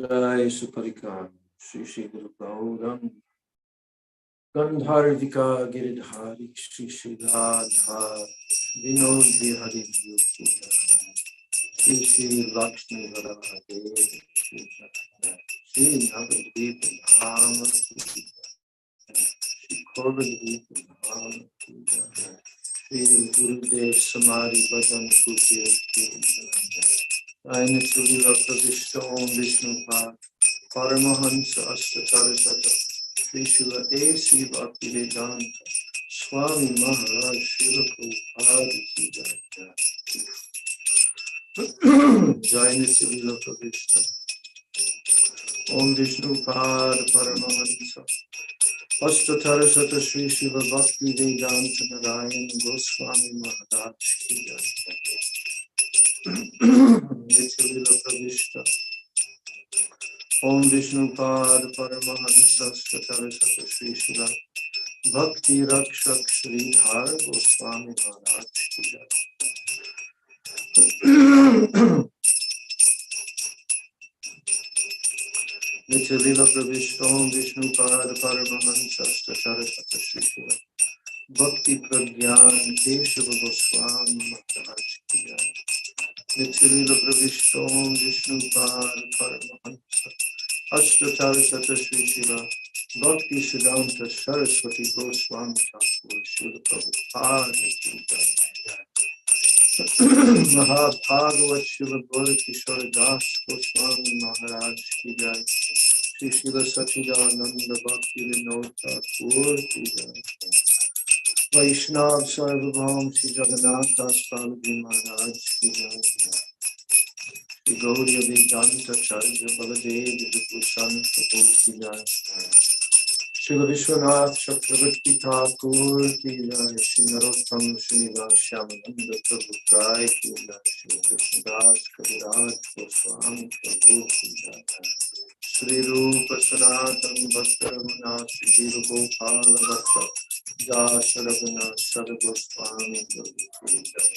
Jai Suparika Shri Shri Guru Gaurang Gandharvika Giridhari Shri Shri Radha Vinod Vihari Shri Shri Lakshmi Radharade Shri Shri Navadvip Dhama Shri Kovadvip Dhama Shri Gurudev Samari Bhajan Kutir Aina Chulila Pravishta Om Vishnu Pad Paramahansa Astatara Sata Sri Shila A.C. Bhaktivedanta Swami Maharaj Shila Prabhupada Jaina Chulila Pravishta Om Vishnu Pad Paramahansa Astatara Sata Sri Shila Bhaktivedanta Narayan Goswami Maharaj Nityalila Pravishta Om Vishnu Pad Paramahansa Statara Sata Sri Shila Bhakti Rakshak Shri Dhar Goswami Maharaj Nityalila Pravishta Om Vishnu Pad Paramahansa Statara Sata Sri Shila Bhakti Pragyan Keshava Goswami Maharaj Nityalila Pravishta Om Vishnu Pad Paramahansa Ashtatara Sata Sri Shila Bhakti Siddhanta Saraswati Goswami Thakur Srila Prabhupada Mahabhagavat Srila Gaura Das Goswami Maharaj Ki Jai Shri Srila Sachidananda Bhakti Vinod Thakur Ki Jai Vaishnav Sarvabhaum Shri Jagannath Das Prabhuji Maharaj Ki Jai Shri Gauriya Vedanta Charya Baladev Vibhushan Prabhu Ki Jai Srila Vishwanath Chakravarti Thakur Ki Jai Shri Narottam Srinivas Shyamananda Prabhu Rai Ki Jai Shri Krishnadas Kaviraj Goswami Prabhu Ki Jai Shri Rupa Sanatan Bhakta Ramana Shri Gopala Bhakta Das Ravana Sargoswami Prabhu Ki Jai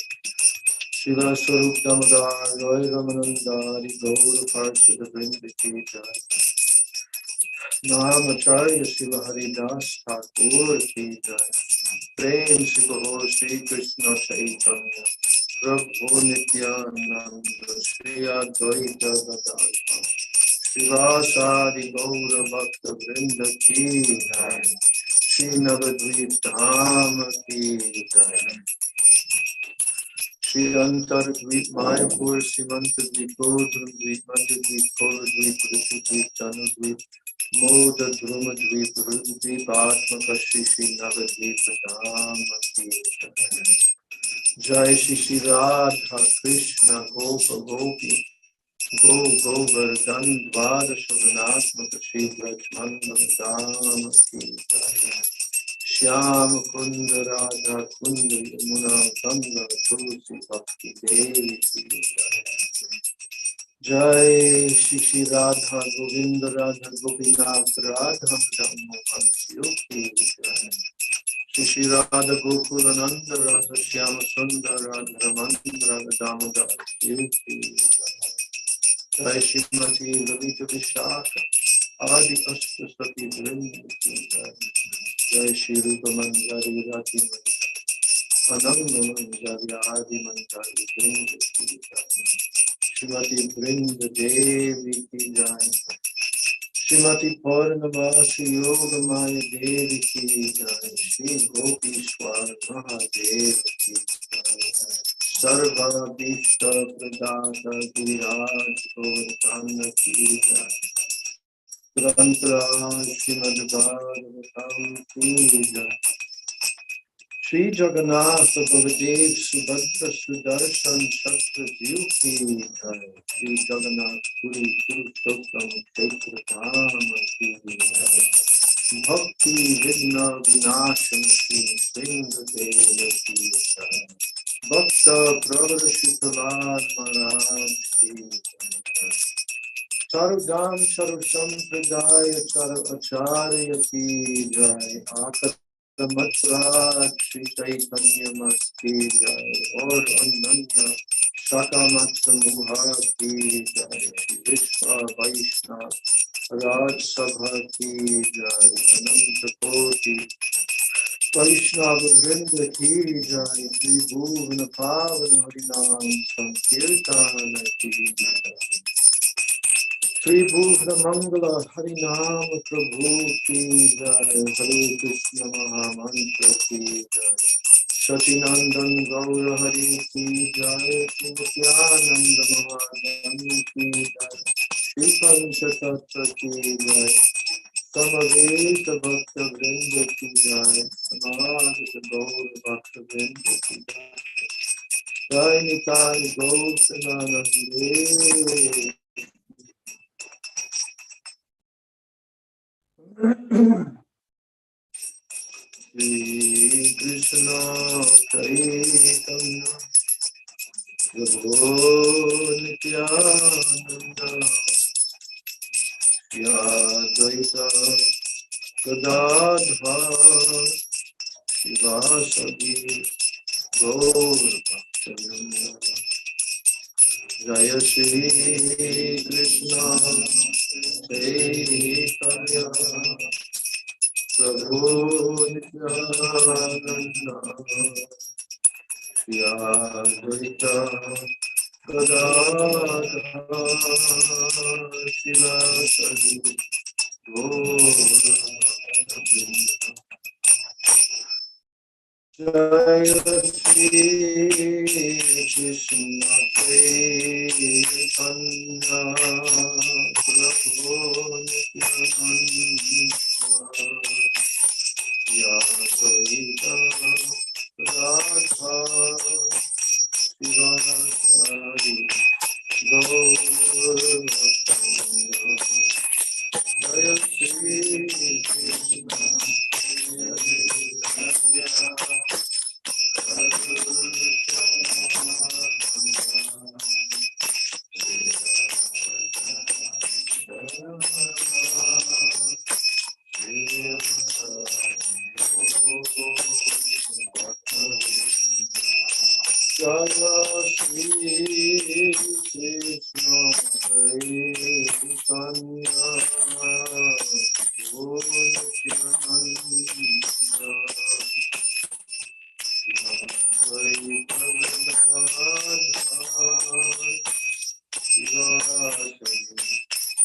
Shila Swarup Damodar Roy Ramanandari Gaur Parshad Vrinda Ki Jai Namacharya Shila Haridas Thakur Ki Jai Prem Sibaho Shri Krishna Chaitanya Prabhu Nityananda Shri Advaita Gadadha Shivasari Gaura Bhakta Vrinda Ki Jai Shri Navadvip Dhama Ki Jai Shri Antar Dvip Mayapur Simanta Dvip Godram Dvip Madhya Dvip Kola Dvip Rishi Dvip Janu Dvip Moda Druma Dvip Rudu Dvip Atmaka Shri Shri Navadvip Dhama Ki Jai Shri Shri Radha Krishna Gopa Gopi Go Govardhan Dvada Shavanatmaka Shri Brajmandana Dhama Ki Shyam Kunda Radha Kunda Yamuna Ganga Tulsi Bhakti Devi Ki Jai Shri Shri Radha Govinda Radha Gopinath Radha Madam Mohan Ki Jai Shri Shri Radha Gokulananda Radha Shyama Sundar Radha Raman Radha Damodar Ki Jai Shrimati Lavita Vishaka Adi Astasati Vrinda Ki Jai Jai Shri Rupa Manjari Rati Manjari Ananda Manjari Adi Manjari Vrinda Ki Jai Shrimati Vrinda Devi Ki Jai Shrimati Purnamasi Yoga Maya Devi Ki Jai Shri Gopishwar Mahadev Ki Jai Sarva Bhishta Pradata Giriraj Govardhana Ki Jai Grantra Srimad Bhagavatam Ki Jai Shri Jagannath Baladev Subhadra Sudarshan Chakra Jiv Ki Jai Shri Jagannath Puri Purushottam Kshetra Dhama Ki Jai Bhakti Vigna Vinashan Shri Sringa Deva Ki Jai Bhakta Pravarshitavad Maharaj Ki Jai Sarudam Saru Sampradaya Saru Acharya Ki Jai Akata Matra Shri Chaitanya Mas Ki Jai Aur Ananya Sakamatra Muhati Jai, Vishwa Vaishnav Raj Sabha Ki Jai, Ananta Koti Vaishnav Vrinda Ki Jai, Shri Bhuvana Pavana Harinam Sankirtana Ki Jai, Shri Bhuvana Mangala Harinam Prabhu Ki Jai, Hare Krishna Mahamantra Ki Jai, Satinandan Gaura Hari Ki Jai, Nityananda Mahajan Ki Jai, Shri Panchatattva Ki Jai, Samaveta Bhakta Vrinda Ki Jai, Samadhita Gaura Bhakta Vrinda Ki Jai, Jai Nitai Gautananande. Shri Krishna Chaitanya Prabhu Nityananda Yadvaita Gadadha Shivasadi Gaur Bhaktivinoda Jaya Shri Krishna Chaitanya Prabhu Nityananda Yadvaita Gadadha Shivasadi Jaya Shri Krishna Chaitanya Prabhu Nityananda Yadvaita Radha Shivasari Gaur Jaya Shri Krishna Jaya Shri Krishna Chaitanya Prabhu Nityananda Yadvaita Gadadha Shivasadi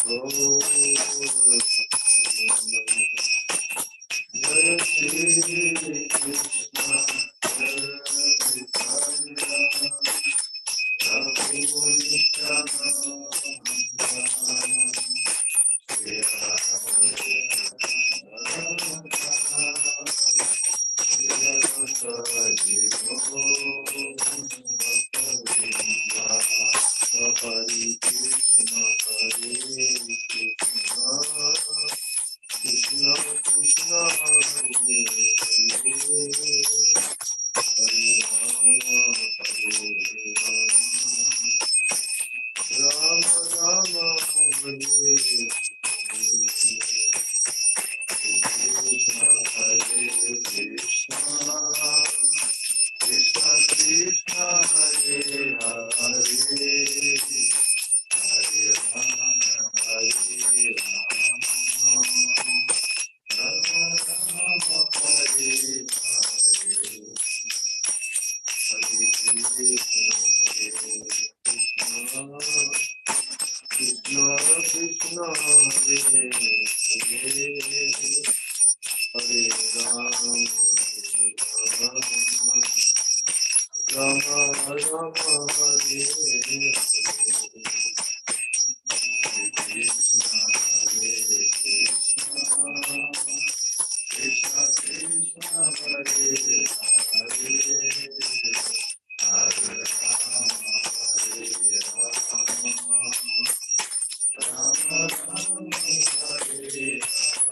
Gaur Bhaktivinoda Jaya Shri Krishna Chaitanya Prabhu Hare Krishna Hare Krishna Krishna Krishna Hare Hare Hare Rama Rama Hare Hare Krishna Hare Krishna Krishna Krishna Hare Hare Hare Rama Hare Rama Rama Hare Hare Hare Krishna Krishna Krishna Hare Hare Hare Rama Rama Rama Hare Hare Krishna Hare Krishna Krishna Krishna Hare Hare Hare Rama Hare Rama Rama Rama Hare Hare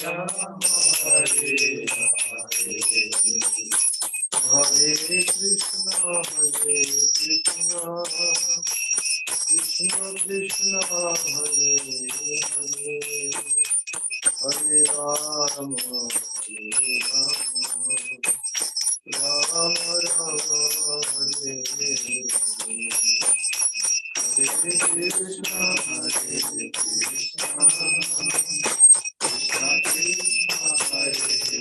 Hare Krishna, Krishna Krishna, Hare Hare, Hare Rama, Rama Rama, Hare Hare, Hare Krishna, Krishna Krishna, Hare Hare Krishna, Hare Krishna,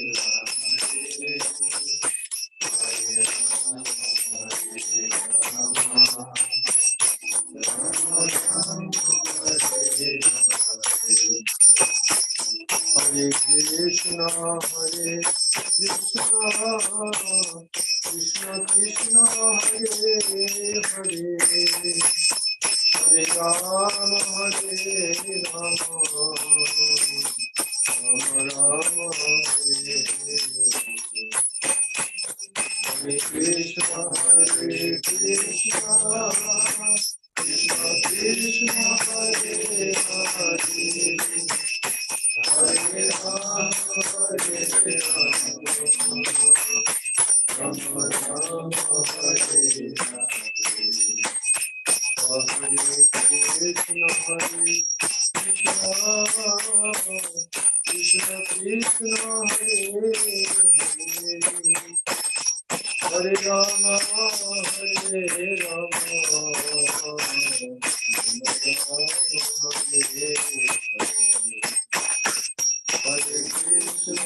Krishna Krishna, Hare Hare, Hare Rama, Rama Rama, Hare Hare Krishna, Krishna Krishna, Hare Hare, Hare Rama, Rama Rama, Hare Hare, Hare Krishna,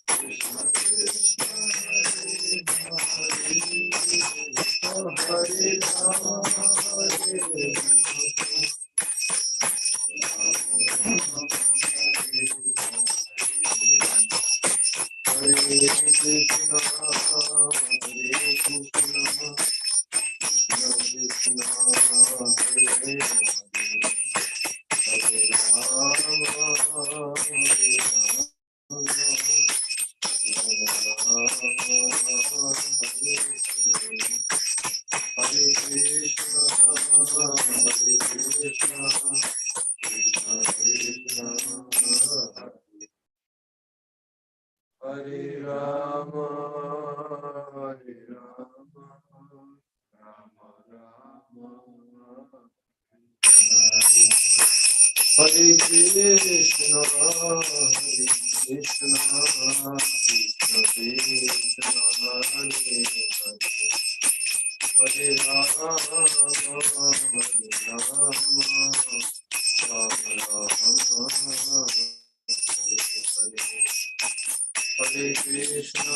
Krishna Krishna, Hare Hare, Hare Rama, Hare Rama, Hare Krishna, Krishna Krishna, Hare Rama, Hare Krishna, Hare Rama, Hare Rama, Rama Rama, Hare Krishna, Krishna Krishna, Hare Hare, Hare Rama, Hare Rama, Rama Rama, Hare Krishna,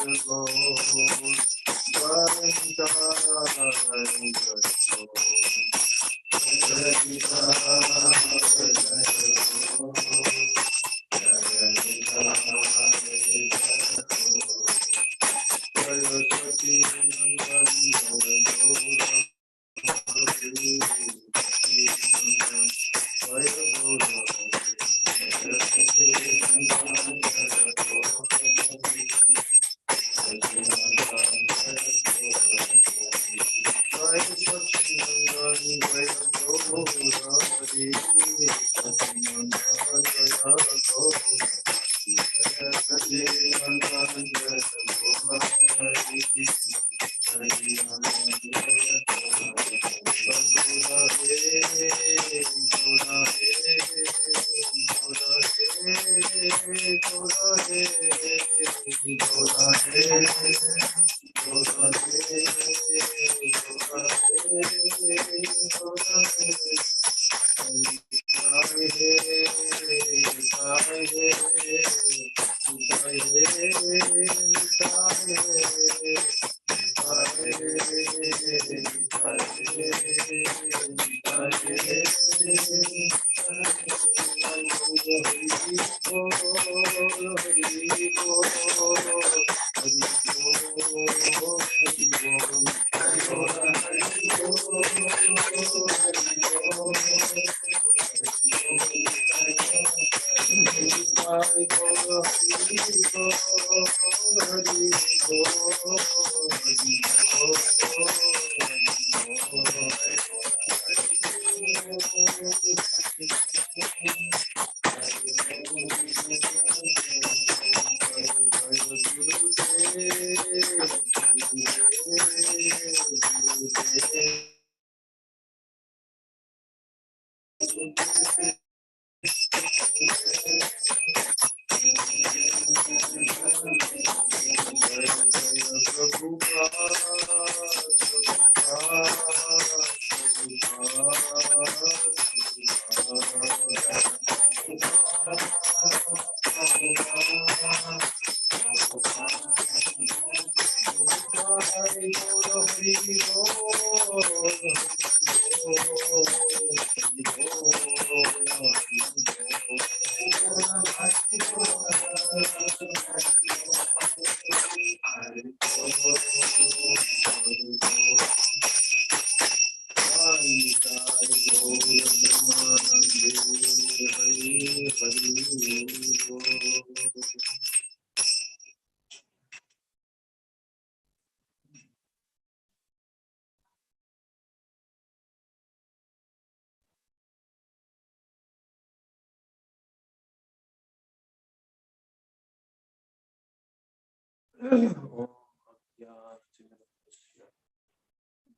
Krishna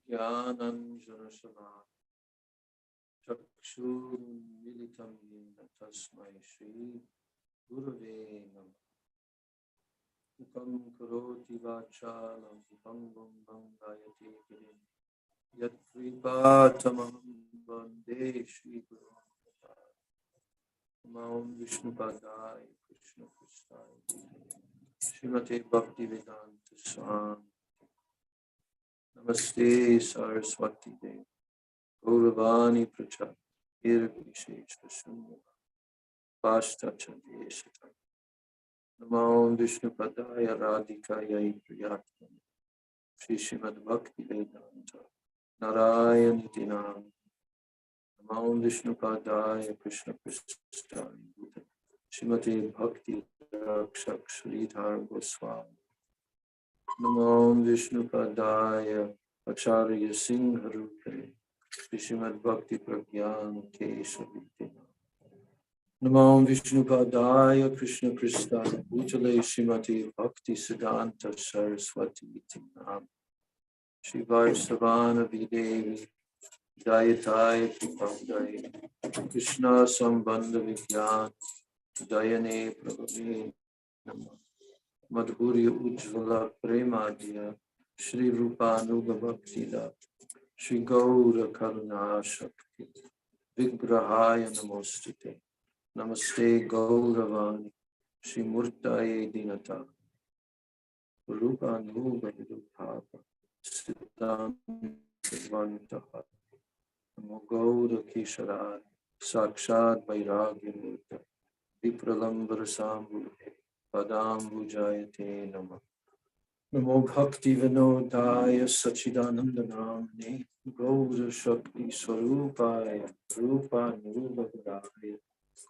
Jnananjana Chakshurmilitam Yena Tasmai Shri Gurave Namah. Ukam Karoti Vachalam Pangam Bangayate Girim Yat Kripatamam Vande Shri Guru Maum Vishnu Padai Krishna Prasthai Srimate Bhaktivedanta Swami Namaste Saraswati Devi Gauravani Prachar Irvisheshta Shunya Pashta Chandeshita Namo Vishnu Padaya Radhikaya Priyatmani Shri Srimad Bhaktivedanta Narayana Dinam Namo Vishnu Padaya Krishna Prasthaya Srimati Bhakti Rakshak Sridhar Goswami Namo Vishnu Padaya Acharya Singha Rupe Srimad Bhakti Pragyan Keshavitina Namo Vishnu Padaya Krishna Prasthaya Bhutale Srimati Bhakti Siddhanta Saraswati Tinam Shri Vaisavana Videvi Dayataya Pripandaya Krishna Sambandha Vigyan Dayane Prabhave Namah Madhurya Ujjvala Premadya Shri Rupa Nuga Bhakti Shri Gaura Karuna Shakti Vigrahaya Namostate Namaste Gauravani Shri Murtaye Dinata Rupa Nuga Vidupapa Siddham Vantaha Namo Gaura Kisharaya Sakshad Vairagya Murta Vipralambara Sambhute Padambu Jayate Namah Namo Bhakti Vinodaya Sachidananda Namne Gaura Shakti Swarupaya Rupa Nurubhadaya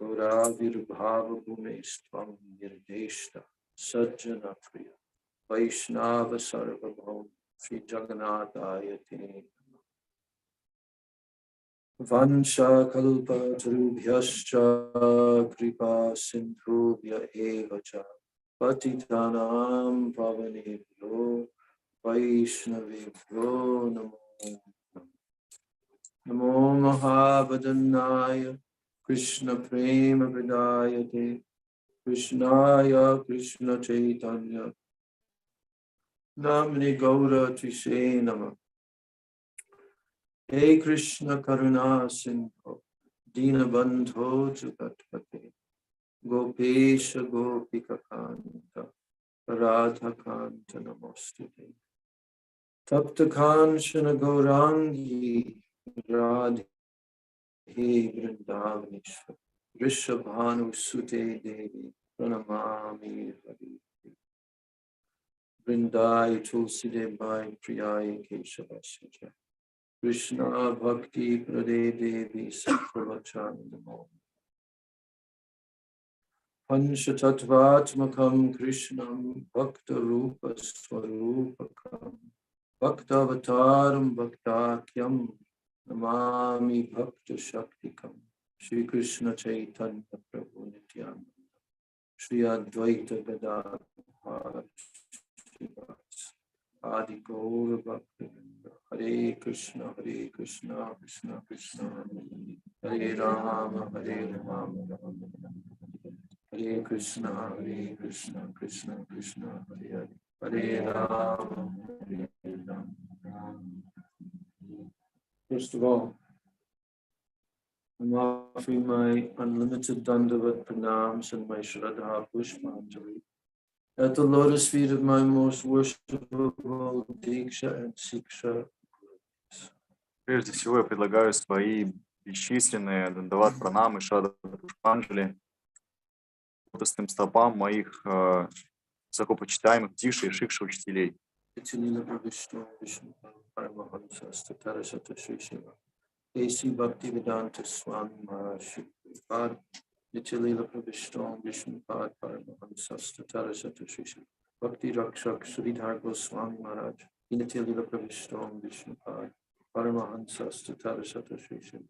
Gauravirbhava Bhumestvam Nirdeshta Sajjana Priya Vaishnava Sarvabhaum Sri Jagannathaya Te Vansha Kalpa Tarubhyascha Kripa Sindhubhya Evacha Patitanam Pavanebhyo Vaishnavebhyo Namo Namo Mahabhadanaya Krishna Prema Vidayate Krishnaya Krishna Chaitanya Namni Gaura Trise Namah Hey Krishna Karuna Sindhu Dinabandho Jugatpate Gopesha Gopika Kanta Radha Kanta Namostute. Tapta Kanchana Gaurangi Radhe Vrindavaneshwar. Rishabhanu Sute Devi Pranamami Hari. Vrindai Tulsidebai Priyai Keshavasya. Krishna Bhakti Prade Devi Sakravachandamo. Panchatattvatmakam Krishnam Bhakta Rupa Swarupakam Bhaktavataram Bhaktakyam Namami Bhakta Shaktikam Shri Krishna Chaitanya Prabhu Nityananda Shri Advaita Gadadhar Adi Gaura Bhaktivinoda Hare Krishna Krishna Krishna Hare Rama Hare Krishna Krishna Krishna Hare Hare Rama Hare Rama. First of all, I'm offering my unlimited Dandavat Pranams and my Shraddha Pushpanjali at the lotus feet of my most worshipable Diksha and Siksha. Прежде всего, я предлагаю свои бесчисленные дандават пранамы, шрадха пушпанджали лотосным стопам моих высокопочитаемых дикша и шикша учителей. A.C. Bhaktivedanta Swami Mахарадж Nityalila Pravishtam Vishnupad Paramahamsas Tatara Satashisha Bhakti Rakshak Sridhar Goswami Maharaj Nityalila Pravishtam Vishnupad Paramahamsas Tatara Satashisha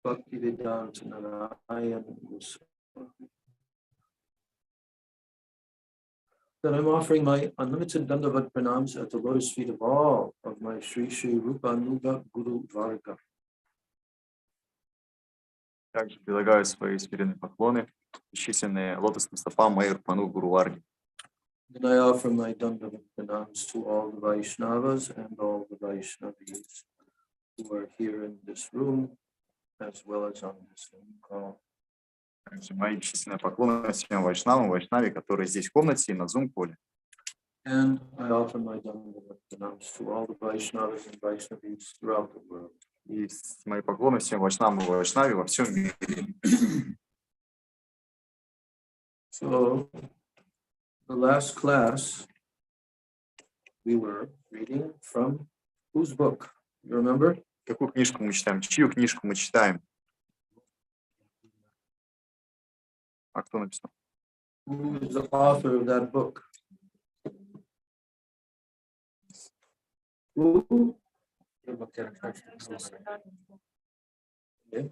Bhaktivedanta Narayan Goswami. That I'm offering my unlimited Dandavat Pranams at the lotus feet of all of my Sri Rupa Nuga Guru Varga. Также предлагаю свои смиренные поклоны, бесчисленные лотосным стопам моей Рупану Гуру Варги. And I offer my Dandavat Pranams to all the Vaishnavas and all the Vaishnavis who are here in this room as well as on this call. Также мои бесчисленные поклоны всем вайшнавам, вайшнаве, которые здесь в комнате и на Zoom-коле. And I offer my Dandavat Pranams to all the Vaishnavas and Vaishnavis throughout the world. И мои поклоны всем вайшнавам и вайшнаве во всем мире. So, the last class, we were reading from whose book? You remember? Какую книжку мы читаем? Чью книжку мы читаем? А кто написал? Who is the author of that book? Who? Yes.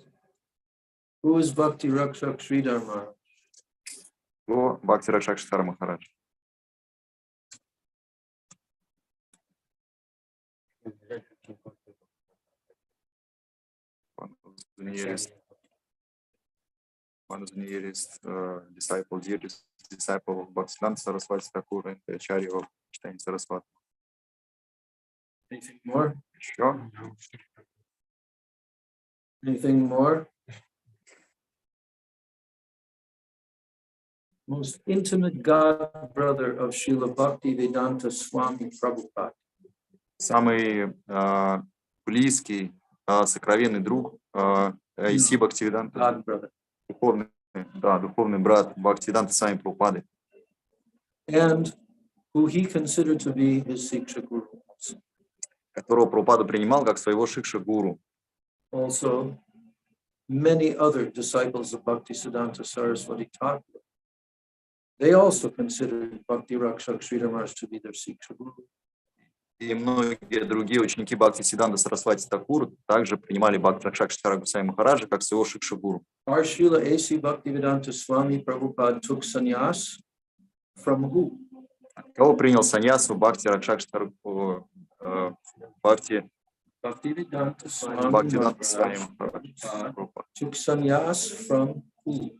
Who is Bhakti Rakshak Sridhar Maharaj? О, Бхакти Ракшакшитара Махарадж. One of the nearest disciple, dearest disciple of Bhактивиданта Сарасвати Thakura and the Acharya of Chaitanya Saraswati. Anything more? Еще? Anything more? Most intimate god brother of Srila Bhaktivedanta Swami Prabhupada. Самый близкий, сокровенный друг A.C. Бхактивиданта. God brother. Духовный брат Бхактивиданта Свами Прабхупады. And who he considered to be his Siksha Guru. Которого Прабхупада принимал как своего шикша-гуру. Also, many other disciples of Bhaktisiddhanta Saraswati Thakur, they also considered Bhakti Rakshak Sridhar Maharaj to be their Siksha Guru. И многие другие ученики Бхактисиддханта Сарасвати Thakura также принимали Бхакти Ракшакшитара Госвами Махараджа как своего шикша-гуру. Our Srila A.C. Bhaktivedanta Swami Prabhupada took sannyas from who? Кого принял саньясу Бхакти Ракшакшитара Bhaktivedanta Swami Махараджа took sannyas from who?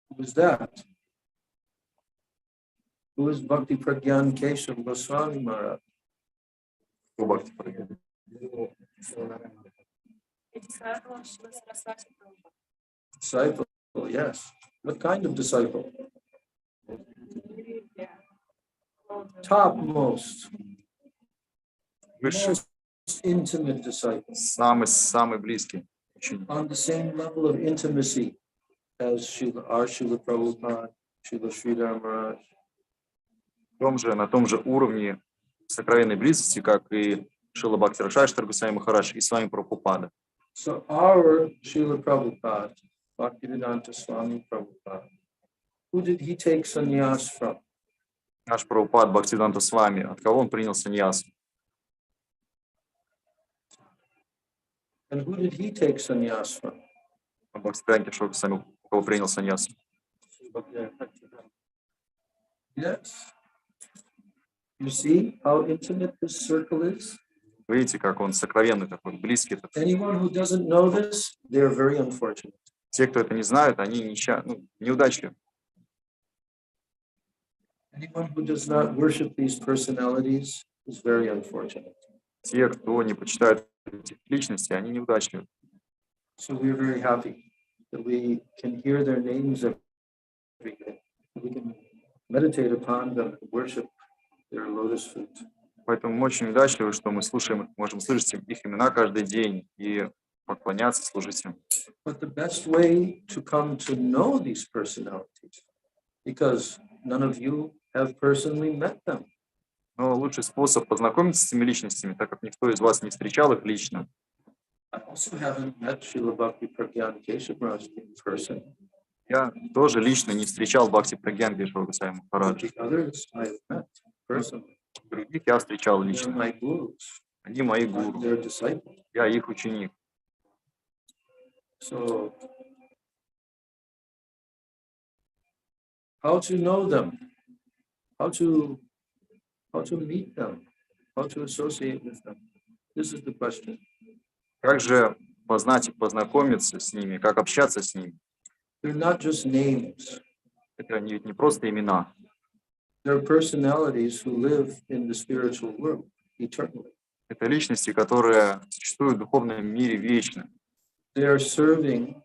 Who is that? Who is Bhakti Pragyan Keshav Goswami Maharaj? Disciple, yes. What kind of disciple? topmost, высший, most intimate disciple, самый близкий ученик. on the same level of intimacy as Srila Prabhupada, Srila Sridhar Maharaj. На том же уровне сокровенной близости, как и Шрила Бхактивиданта Госвами Махарадж и с вами Прабхупада. So our Srila Prabhupada, Bhaktivedanta Swami Prabhupada, who did he take sannyas from? Наш Прабхупад Бхактивиданта с вами, от кого он принял саньясу? And who did he take sannyas from? Бхактивиданта Госвами, у кого принял саньясу? Yes. You see how intimate this circle is? Видите, как он сокровенный такой, близкий такой. Anyone who doesn't know this, they're very unfortunate. Те, кто это не знают, они неудачливы. Anyone who does not worship these personalities is very unfortunate. Те, кто не почитает этих личностей, они неудачливы. So we're very happy that we can hear their names every day. We can meditate upon them, worship their lotus feet. Поэтому мы очень удачливы, что мы слушаем, можем слышать их имена каждый день и поклоняться, служить им. But the best way to come to know these personalities, because none of you have personally met them. Но лучший способ познакомиться с этими личностями, так как никто из вас не встречал их лично. I also haven't met Srila Bhakti Pragyan Keshav Maharaj in person. Я тоже лично не встречал Бхакти Прагьян Кешава Госвами Махараджа. The others I have met personally. Других я встречал They're лично. my gurus. Они мои I'm гуру. their disciple. Я их ученик. So, how to know them? How to meet them? How to associate with them? This is the question. Как же познать и познакомиться с ними, как общаться с ними? They're not just names. Это ведь не просто имена. They're personalities who live in the spiritual world eternally. Это личности, которые существуют в духовном мире вечно. They are serving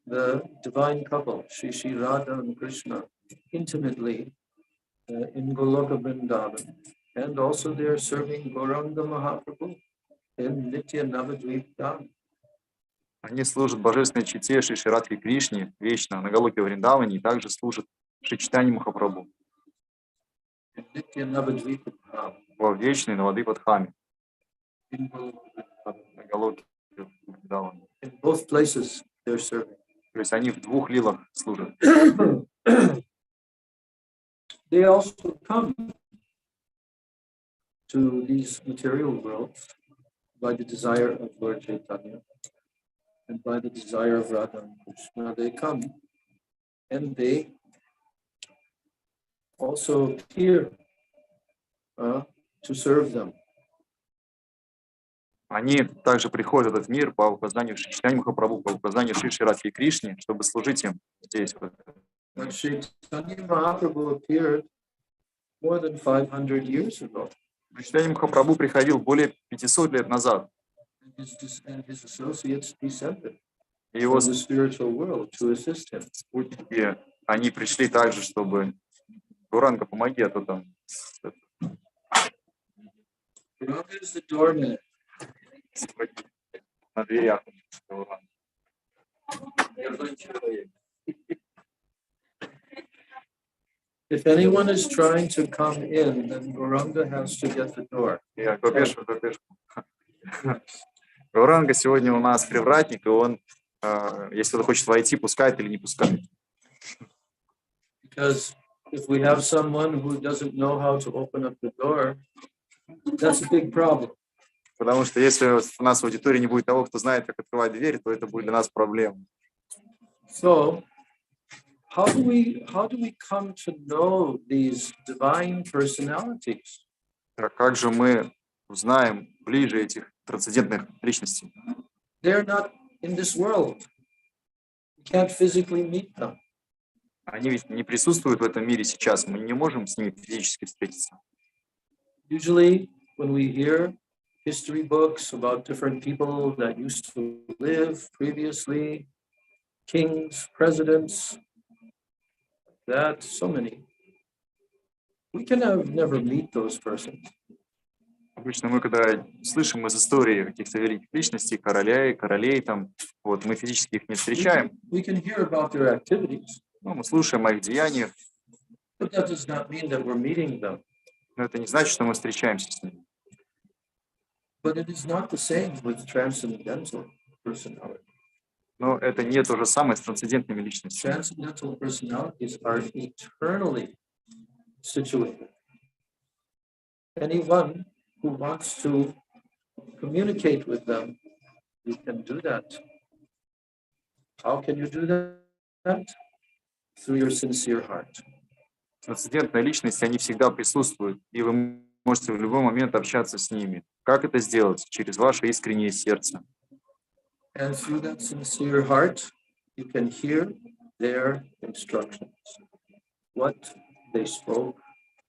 the divine couple, Shri Radha and Krishna, intimately in Goloka Vrindavan. And also they are serving Gauranga Mahaprabhu in Nitya Navadvip Dham. Они служат божественной чите Шри Радхи Кришне вечно на Галоке Вриндаване и также служат Шри Чайтанье Махапрабху In Nitya Navadvip Dham. во вечной Навадвипадхаме In Goloka Vrindavan. на Галоке Вриндаване. In both places they're serving. То есть они в двух лилах служат. They also come to these material worlds by the desire of Lord Chaitanya and by the desire of Radha and Krishna. They come and they also appear to serve them. Они также приходят в этот мир по указанию Шри Чайтаньи Махапрабху, по указанию Шри Радхи Кришне, чтобы служить им здесь. But Chaitanya Mahaprabhu appeared more than 500 years ago. Шри Чайтанья Махапрабху приходил более 500 лет назад. And his associates descended И его from the spiritual world to assist him. спутники, они пришли также, чтобы Гуранга, помоги, а то там Gauranga is the doorman. на дверях. If anyone is trying to come in, then Gauranga has to get the door. Гуранга сегодня у нас привратник, и он, если он хочет войти, пускает или не пускает. Because if we have someone who doesn't know how to open up the door, that's a big problem. Потому что если у нас в аудитории не будет того, кто знает, как открывать дверь, то это будет для нас проблема. So, how do we come to know these divine personalities? Как же мы узнаем ближе этих трансцендентных личностей? They're not in this world. We can't physically meet them. Они ведь не присутствуют в этом мире сейчас, мы не можем с ними физически встретиться. Usually, when we hear history books about different people that used to live previously, kings, presidents, that, so many. We can never meet those persons. Обычно мы, когда слышим из истории каких-то великих личностей, королей, там, вот, мы физически их не встречаем. We can hear about their activities, Ну, мы слушаем о их деяниях, but that does not mean that we're meeting them. но это не значит, что мы встречаемся с ними. But it is not the same with transcendental personality. Но это не то же самое с трансцендентными личностями. Transcendental personalities are eternally situated. Anyone who wants to communicate with them, you can do that. How can you do that? Through your sincere heart. Трансцендентные личности, они всегда присутствуют, и вы можете в любой момент общаться с ними. Как это сделать? Через ваше искреннее сердце. And through that sincere heart, you can hear their instructions, what they spoke,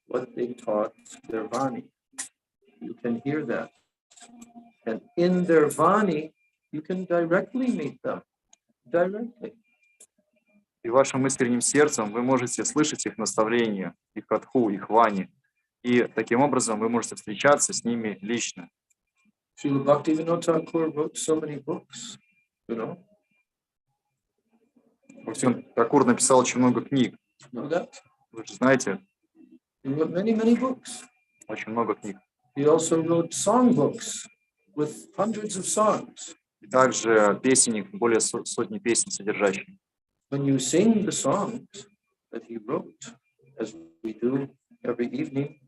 what they taught, their Vani. You can hear that. And in their Vani, you can directly meet them, directly. И вашим искренним сердцем вы можете слышать их наставления, их катху, их вани. И таким образом вы можете встречаться с ними лично. Srila Bhaktivinoda wrote so many books, you know. Такур написал очень много книг. Know that? Вы же знаете, He wrote many books. очень много книг. He also wrote song books with hundreds of songs. И также песенник, более сотни песен содержащих. When you sing the songs that he wrote, as we do every evening,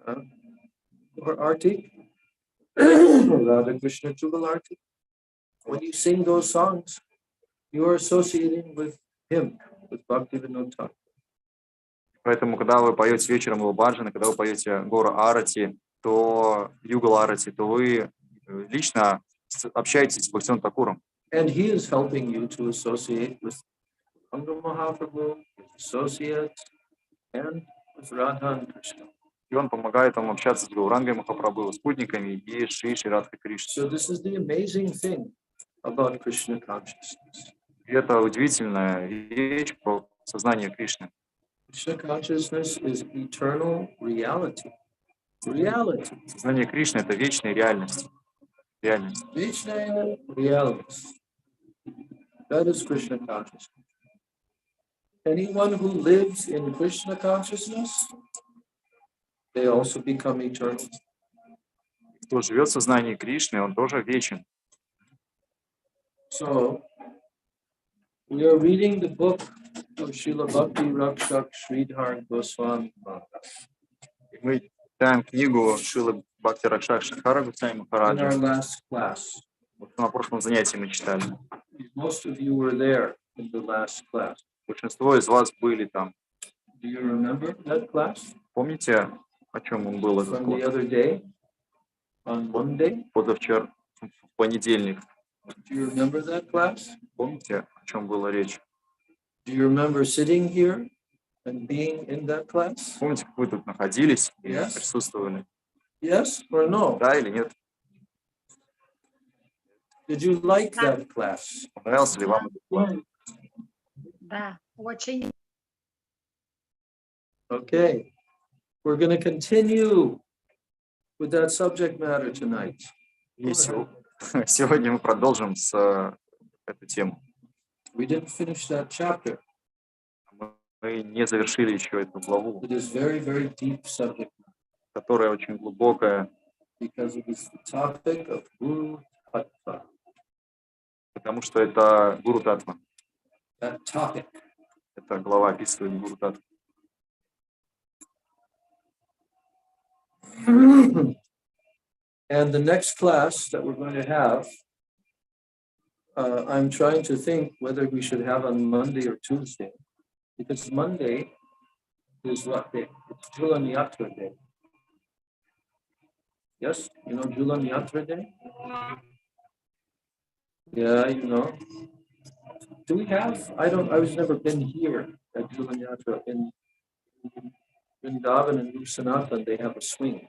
or Arti, Radha Krishna Jugal Arti, when you sing those songs, you are associating with him, with Bhaktivinoda. Поэтому, когда вы поете вечером его баджаны, когда вы поете гору Арати, то Югал Арати, то вы лично общаетесь с Бхактивиданта Такуром. And he is helping you to associate with Anga Mahaprabhu, with associates, and with Radha and Krishna. И он помогает вам общаться с Гаурангой Махапрабху, спутниками и Шри Радхой Кришной. So this is the amazing thing about Krishna consciousness. И это удивительная вещь про сознание Кришны. Krishna consciousness is eternal reality. Reality. Сознание Кришны — это вечная реальность. Реальность. Вечная реальность. That is Krishna consciousness. Anyone who lives in Krishna consciousness, they also become eternal. Кто живет в сознании Кришны, он тоже вечен. So, we are reading the book of Srila Bhakti Rakshak Sridhar Goswami Maharaj. Мы читаем книгу Шрилы Бхакти Ракшак Шидхара Госвами In Махараджа. our last class. Вот на прошлом занятии мы читали. Most of you were there in the last class. Большинство из вас были там. Do you remember that class? Помните, о чем он был? From the other day, on Monday? Позавчера, в понедельник. Do you remember that class? Помните, о чем была речь? Do you remember sitting here and being in that class? Помните, как вы тут находились и Yes. присутствовали? Yes or no? Да или нет? Did you like that class? Понравился ли вам этот класс? Да, очень. Okay. We're going to continue with that subject matter tonight. И сегодня мы продолжим с эту тему. We didn't finish that chapter. Мы не завершили еще эту главу, It is very deep subject которая очень глубокая, because it is the topic of Guru Tattva. потому что это Гуру Татва. That topic. Эта глава описывает Гуру Татву. And the next class that we're going to have, I'm trying to think whether we should have on Monday or Tuesday, because Monday is what day? It's Julan Yatra Day. Yes, you know Julan Yatra Day? Yeah, you know. Do we have? I was never been here at Julan Yatra. In Vrindavan and New Sanatan, they have a swing.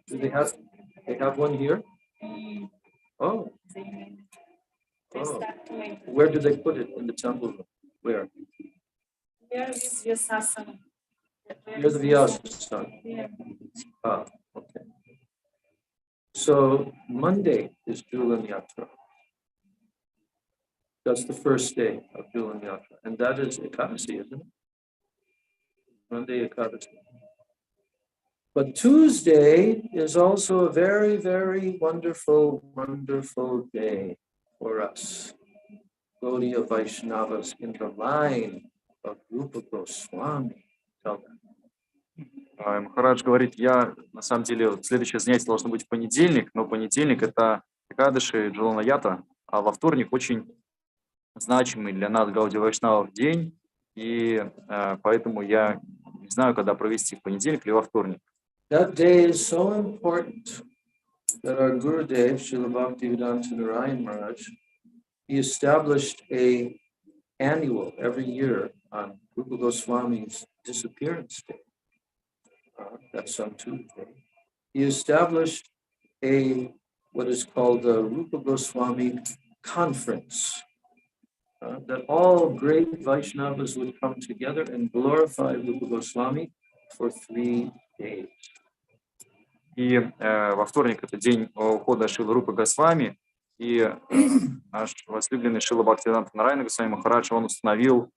Do they have one here? Oh. Oh. Where do they put it in the temple? Where? There is Vyasasana. You're the Vyasa. Ah, okay. So Monday is Julan Yatra. That's the first day of Julan Yatra. And that is Ekadasi, isn't it? Monday Ekadasi. But Tuesday is also a very, very wonderful, wonderful day for us. Gaudiya Vaishnavas in the line of Rupa Goswami. Tell them. Махарадж говорит, я, на самом деле, вот следующее занятие должно быть в понедельник, но понедельник – это Экадаши Джулана Ята, а во вторник очень значимый для нас Гаудия Вайшнавов день, и поэтому я не знаю, когда провести, в понедельник или во вторник. That day is so important that our Gurudev, Srila Bhaktivedanta Maharaj, he established a annual every year on Rupa Goswami's disappearance day. That's on Tuesday. He established what is called the Rupa Goswami Conference, that all great Vaishnavas would come together and glorify Rupa Goswami for 3 days. И во вторник это день ухода Шилы Рупы Госвами, и наш возлюбленный Шрила Бхактиведанта Госвами Махарадж, он установил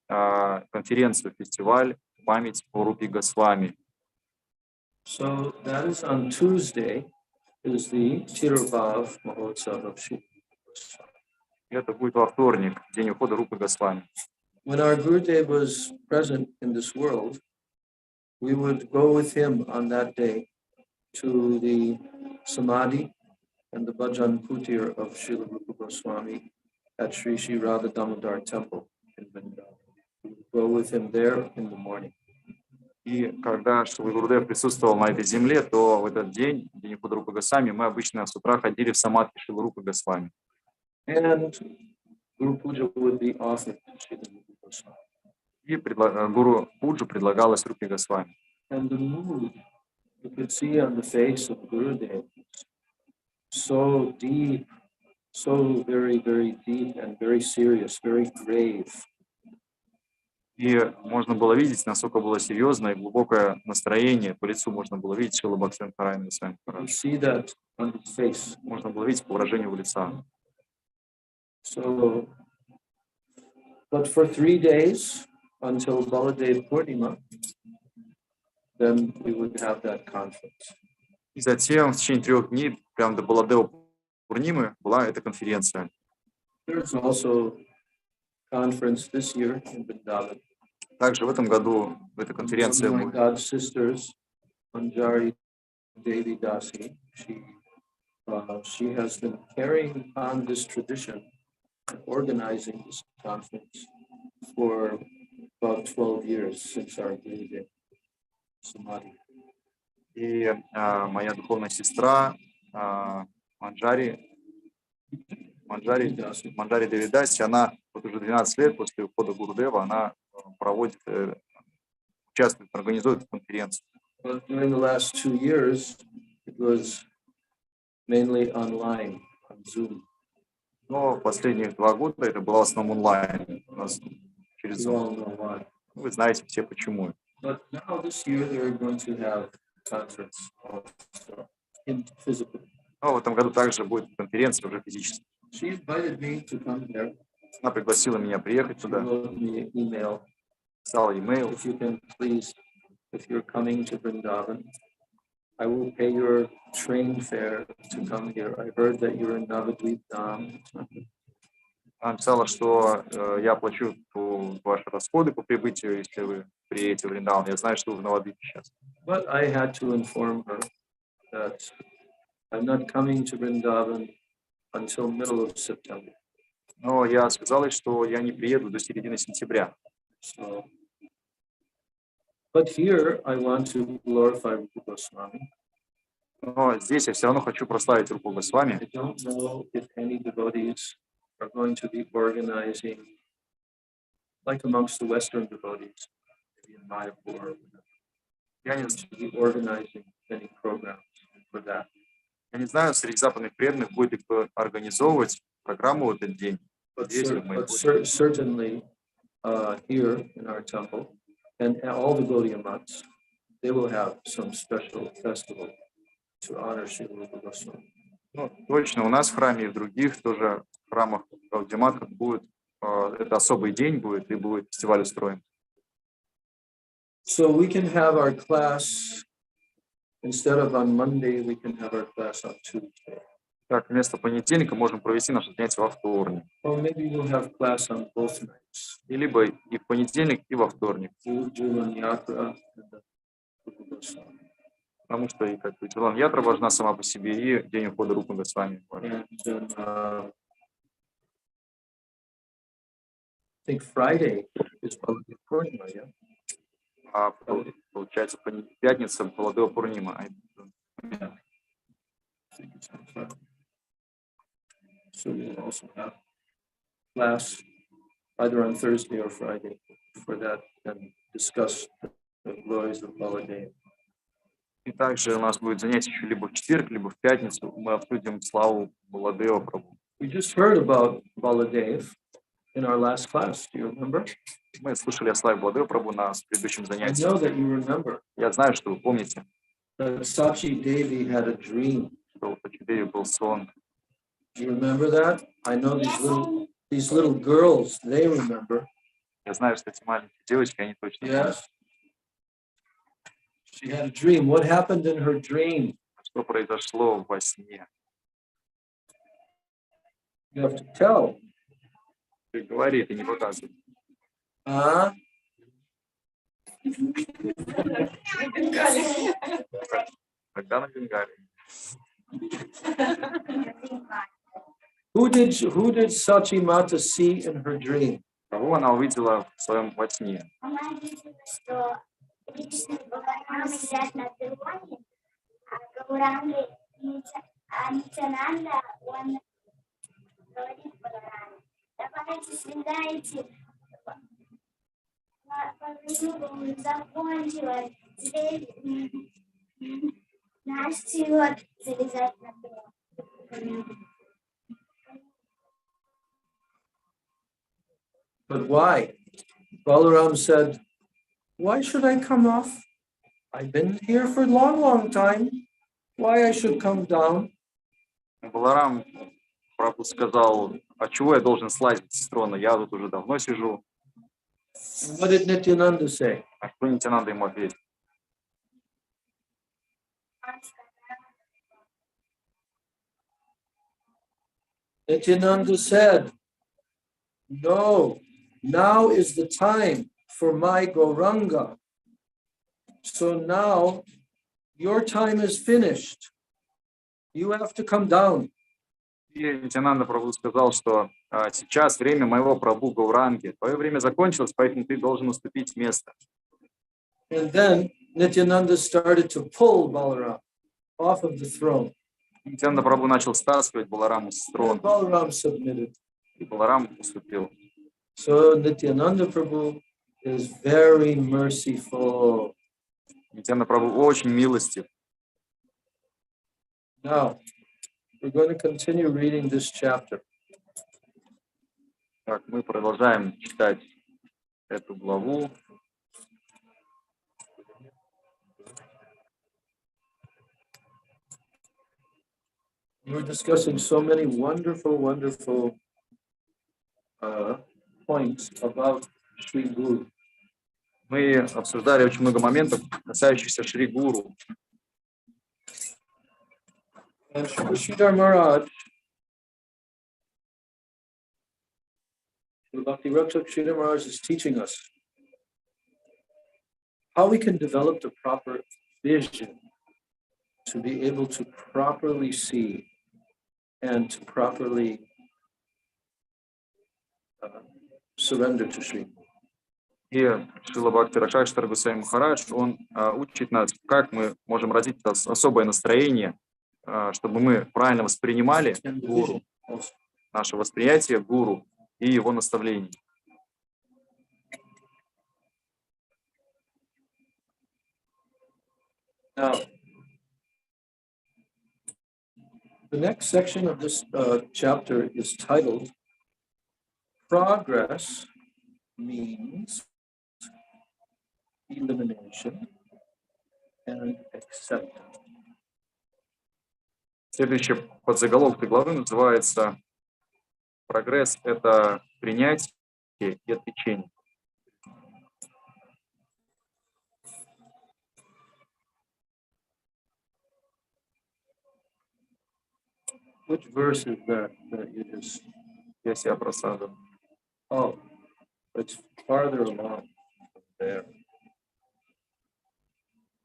конференцию, фестиваль в память о Рупе Госвами. So that is on Tuesday, is the Tirobhav Mahotsav of Shri Goswami. Это будет во вторник, день ухода Рупы Госвами. When our Gurudev was present in this world, we would go with him on that day to the Samadhi and the Bhajan Kutir of Srila Rupa Goswami at Sri Sri Radha Damodar Temple in Vrindavan. We would go with him there in the morning. И когда Шрила Гурудев присутствовал на этой земле, то в этот день, день ухода Рупы Госвами, мы обычно с утра ходили в самадхи Шрилы Рупы Госвами. And Guru Puja would be offered to Srila Rupa Goswami. И Гуру Пуджу предлагалось Рупе Госвами. And the mood you could see on the face of Gurudev so deep, so very, very deep and very serious, very grave. И можно было видеть, насколько было серьезное и глубокое настроение. По лицу можно было видеть Шрила Бхактиведанта Госвами Махарадж. Можно было видеть по выражению лица. So, but for 3 days until Baladev Purnima, then we would have that conference. И затем в течение 3 дней, прямо до Баладева Пурнимы, была эта конференция. There's also conference this year in Vrindavan. Также в этом году эта конференция One of my будет. god sisters, Manjari Devi Dasi, she has been carrying on this tradition and organizing this conference for about 12 years since our Gurudev Samadhi. И моя духовная сестра Манджари Деви Даси, она вот уже 12 лет после ухода Гурудева, она проводит, участвует, организует конференцию. But during the last 2 years, it was mainly online, on Zoom. Но последние 2 года это было в основном онлайн, у нас через You all Zoom. know why. Вы знаете все почему. But now this year they're going to have conference also in physical. Но в этом году также будет конференция уже физически. She invited me to come here. Она пригласила меня приехать She туда, wrote me an email. писала имейл. If you can please, if you're coming to Vrindavan, I will pay your train fare to come here. I heard that you're in Navadvip Dham. Она написала, что я оплачу ваши расходы по прибытию, если вы приедете в Вриндаван. Я знаю, что вы в Навадвипе сейчас. But I had to inform her that I'm not coming to Vrindavan until middle of September. Но я сказал ей, что я не приеду до середины сентября. So, but here I want to glorify Rupa Goswami. Но здесь я все равно хочу прославить Рупу Госвами. I don't know if any devotees are going to be organizing, like amongst the Western devotees, maybe in Mayapur, Я не, to be organizing any programs for that. я не знаю, среди западных преданных будет ли кто организовывать программу в этот день. But, Здесь в моей certainly here in our temple, and all the Gaudiya months, they will have some special festival to honor Srila Rupa Goswami. Ну, точно, у нас в храме и в других тоже храмах Гаудия-матах будет, это особый день будет, и будет фестиваль устроен. So we can have our class, instead of on Monday, we can have our class on Tuesday. Так, вместо понедельника можем провести наше занятие во вторник. Or maybe we'll have class on both nights. И либо и в понедельник, и во вторник. Потому что и как бы Джулан-ятра важна сама по себе, и день ухода Рупы Госвами. I think Friday is Bhagavad Purnima, yeah? А получается, пятница Баладева Пурнима. So we'll also have class either on Thursday or Friday for that and discuss the glories of Baladev. И также у нас будет занятие еще либо в четверг, либо в пятницу. Мы обсудим славу Баладева Прабху. We just heard about Baladev in our last class. Do you remember? Мы слышали о славе Баладева Прабху на предыдущем I занятии. know that you remember Я знаю, что вы помните, that Sachi Devi had a dream. что у Сачидеви был сон. Do you remember that? I know these little girls, they remember. Я знаю, что эти маленькие девочки, они точно помнят. Yes. She had a dream. What happened in her dream? Что произошло во сне. You have to tell. Ты говори, ты не показывай. Huh? Тогда на Бенгалии. Who did Sachi Mata see in her dream? Кого она увидела в своем во сне? Она видела, что Кришна и Бхагаван сидят на троне, а Гауранги Нитянанда, он говорит Бхагавану: давайте свидайте, по-другому закончилось, теперь наш черед залезать на трон. But why? Balaram said, why should I come off? I've been here for a long, long time. Why I should come down? Баларам Прабху сказал, а чего я должен слазить с трона? Я тут уже давно сижу. And what did Nityananda say? А что Нитянанда ему ответил? Nityananda said, no, now is the time for my Gauranga. So now your time is finished. You have to come down. И Нитянанда Прабху сказал, что сейчас время моего Прабху Гауранги. Твое время закончилось, поэтому ты должен уступить место. And then Nityananda started to pull Balaram off of the throne. Нитянанда Прабху начал стаскивать Балараму с And трона, Balaram submitted. и Баларам уступил. So Nityananda Prabhu is very merciful. Нитянанда Прабху очень милостив. Now, we're going to continue reading this chapter. Так, мы продолжаем читать эту главу. We're discussing so many wonderful points about Sri Guru. Мы обсуждали очень много моментов, касающихся Шри Гуру. And Sridhar Maharaj, Bhakti Rakshak Sridhar Maharaj is teaching us how we can develop the proper vision to be able to properly see and to properly surrender to Sri. И Шрила Бхакти Ракшак Госвами Махарадж, он учит нас, как мы можем развить особое настроение, чтобы мы правильно воспринимали гуру, наше восприятие гуру и его наставлений. Now, the next section of this chapter is titled Progress Means Elimination and acceptance. Следующий подзаголовок этой главы называется «Прогресс – это принятие и отречение». Which verse is that you just? Я себя просадил. Oh, it's farther along there.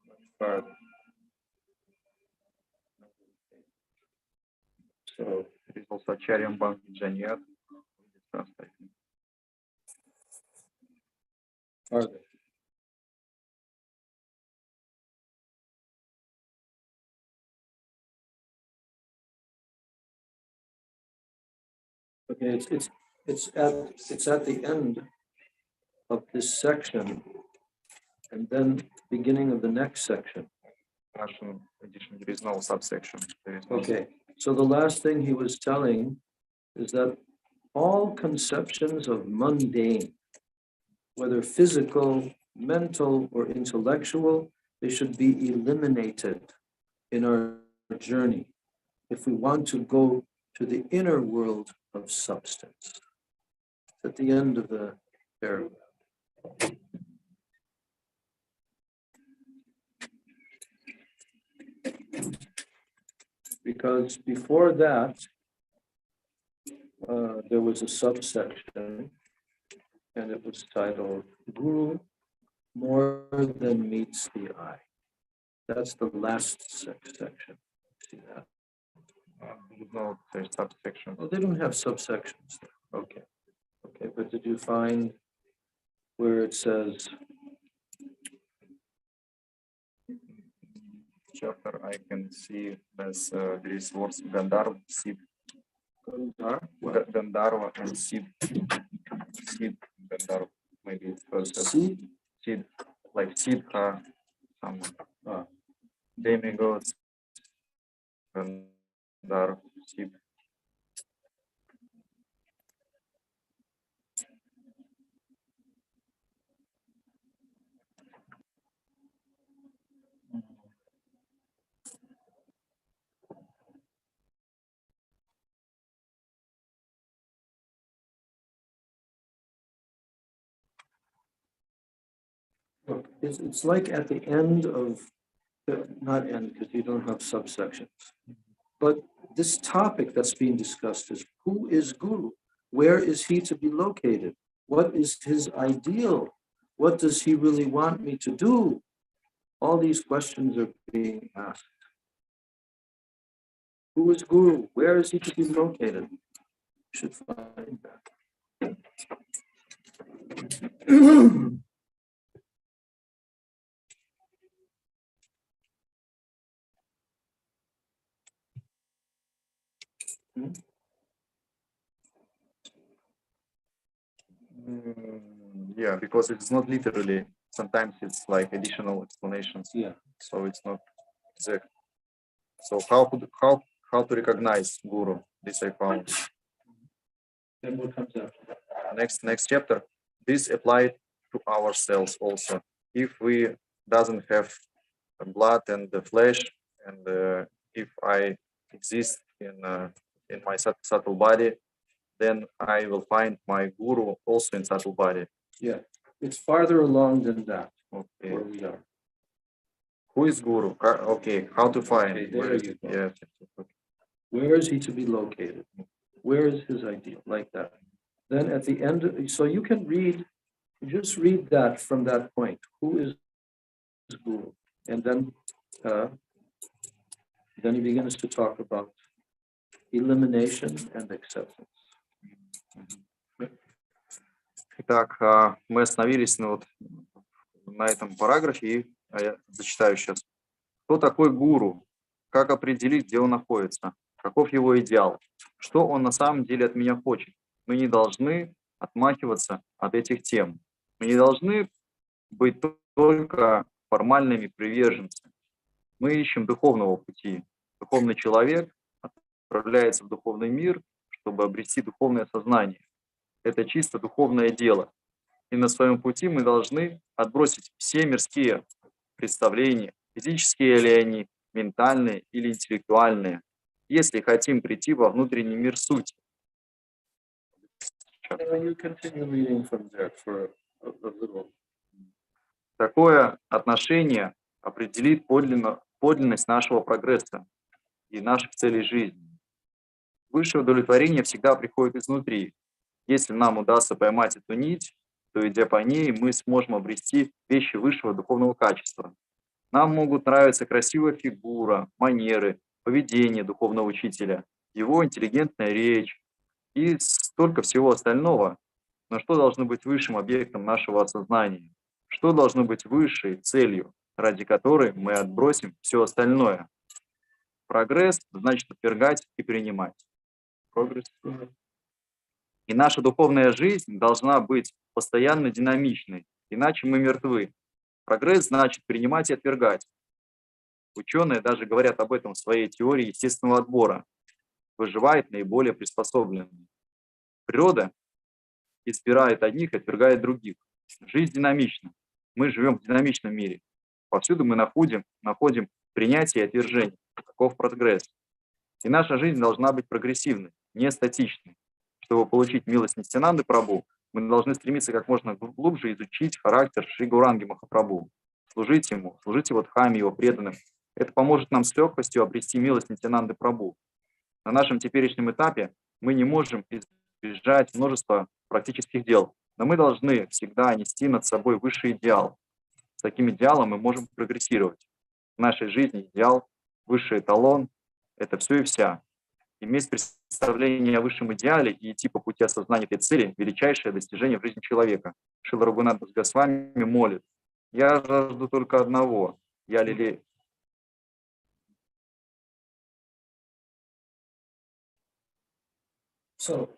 Much farther. So Чарьям банк инженер. farther. Okay, it's at the end of this section, and then beginning of the next section. Russian edition, there is no subsection. Okay, so the last thing he was telling is that all conceptions of mundane, whether physical, mental, or intellectual, they should be eliminated in our journey if we want to go to the inner world of substance. At the end of the paragraph. Because before that, there was a subsection, and it was titled Guru More Than Meets the Eye. That's the last section. See that? No, there's subsection. Oh, they don't have subsections. Okay. Okay, but did you find where it says Chapter I can see as there is words Gandharva, Sid. Gandharva and Sid. Sid, Gandharva. Maybe it's first. Sid, like Siddha, some demigods. Gandharva, Sid. look, it's like at the end of, not end because you don't have subsections, but this topic that's being discussed is who is Guru? Where is he to be located? What is his ideal? What does he really want me to do? All these questions are being asked. Who is Guru? Where is he to be located? You should find that. Yeah, because it's not literally. Sometimes it's like additional explanations. Yeah. So it's not exact. So how to recognize Guru? This I found. Then what comes after? Next chapter. This applied to ourselves also. If we doesn't have blood and the flesh, and if I exist in my subtle body, then I will find my Guru also in subtle body. Yeah, it's farther along than that. Okay. Where we are. Who is Guru? Okay, how to find? Okay, there you go. Yes. Where is he to be located? Where is his ideal? Like that. Then at the end, so you can read, just read that from that point. Who is Guru? And then he begins to talk about elimination and acceptance. Итак, мы остановились на этом параграфе, и я зачитаю сейчас. Кто такой гуру? Как определить, где он находится? Каков его идеал? Что он на самом деле от меня хочет? Мы не должны отмахиваться от этих тем. Мы не должны быть только формальными приверженцами. Мы ищем духовного пути. Духовный человек отправляется в духовный мир, чтобы обрести духовное сознание. Это чисто духовное дело. И на своем пути мы должны отбросить все мирские представления, физические ли они, ментальные или интеллектуальные, если хотим прийти во внутренний мир сути. You continue reading from there for a little. Такое отношение определит подлинность нашего прогресса и наших целей жизни. Высшее удовлетворение всегда приходит изнутри. Если нам удастся поймать эту нить, то, идя по ней, мы сможем обрести вещи высшего духовного качества. Нам могут нравиться красивая фигура, манеры, поведение духовного учителя, его интеллигентная речь и столько всего остального. Но что должно быть высшим объектом нашего осознания? Что должно быть высшей целью, ради которой мы отбросим все остальное? Прогресс значит отвергать и принимать. Прогресс. И наша духовная жизнь должна быть постоянно динамичной, иначе мы мертвы. Прогресс значит принимать и отвергать. Ученые даже говорят об этом в своей теории естественного отбора. Выживает наиболее приспособленный. Природа избирает одних и отвергает других. Жизнь динамична. Мы живем в динамичном мире. Повсюду мы находим принятие и отвержение. Таков прогресс. И наша жизнь должна быть прогрессивной, не статичной. Чтобы получить милость Нитьянанды Прабху, мы должны стремиться как можно глубже изучить характер Шри Гауранги Махапрабху, служить ему, служить его дхамме, его преданным. Это поможет нам с легкостью обрести милость Нитьянанды Прабху. На нашем теперешнем этапе мы не можем избежать множества практических дел, но мы должны всегда нести над собой высший идеал. С таким идеалом мы можем прогрессировать. В нашей жизни идеал, высший эталон – это все и вся. Иметь представление о высшем идеале и идти по пути осознания этой цели – величайшее достижение в жизни человека. Шрила Рагунатха Госвами молит: «Я жажду только одного, я лелею». So,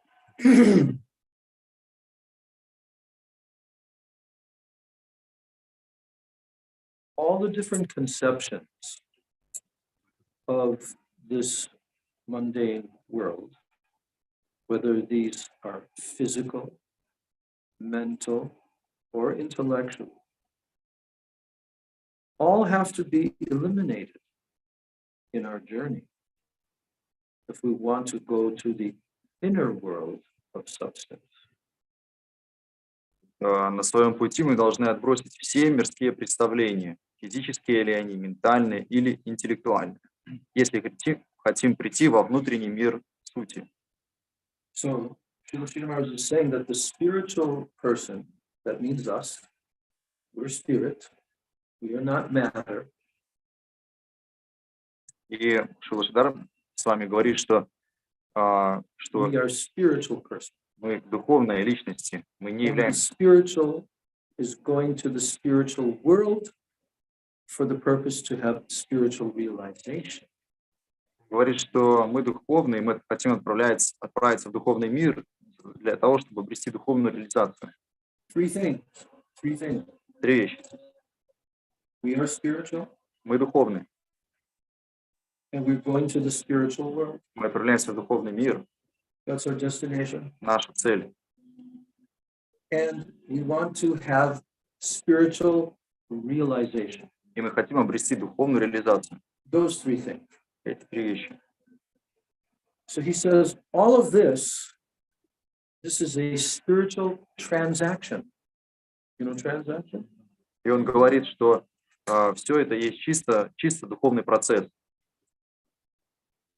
all the different conceptions of this mundane world, whether these are physical, mental, or intellectual, all have to be eliminated in our journey if we want to go to the inner world of substance. На своем пути мы должны отбросить все мирские представления, физические ли они, ментальные или интеллектуальные, если хотим прийти во внутренний мир сути. So, Srila Maharaj is saying that the spiritual person, that means us, we're spirit, we are not matter. И Шрила Шридар с вами говорит, что We are spiritual person. мы духовные личности, мы не And the являемся. spiritual is going to the spiritual world for the purpose to have spiritual realization. Говорит, что мы духовные, мы хотим отправиться в духовный мир для того, чтобы обрести духовную реализацию. Three things. Три вещи. We are spiritual, Мы духовные. and we're going to the spiritual world. Мы отправляемся в духовный мир. That's our destination. Наша цель. And we want to have spiritual realization. И мы хотим обрести духовную реализацию. Those three things. Эти три вещи. So he says, all of this is a spiritual transaction. You know transaction? И он говорит, что все это есть чисто духовный процесс.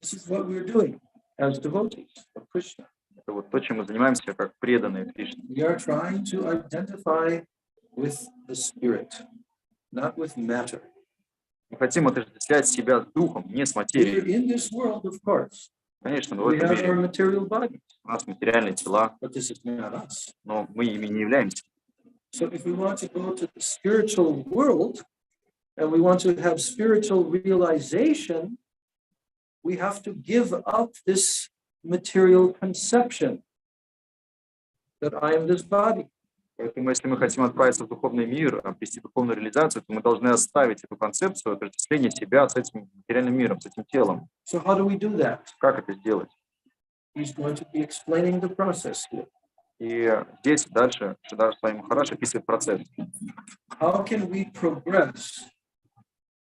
This is what we're doing as devotees of Krishna. Это вот то, чем мы занимаемся как преданные Кришне. We are trying to identify with the spirit, not with matter. Мы хотим отождествлять себя с духом, не с We're материей. in this world, of course. Конечно, но в We этом have our мире material bodies, у нас материальные тела, but this is not us. но мы ими не являемся. So if we want to go to the spiritual world and we want to have spiritual realization, we have to give up this material conception that I am this body. Поэтому, если мы хотим отправиться в духовный мир, обрести духовную реализацию, то мы должны оставить эту концепцию отождествления себя с этим материальным миром, с этим телом. So how do we do that? Как это сделать? He's going to be explaining the process here. И здесь дальше Шридар Свами Махарадж описывает процесс. How can we progress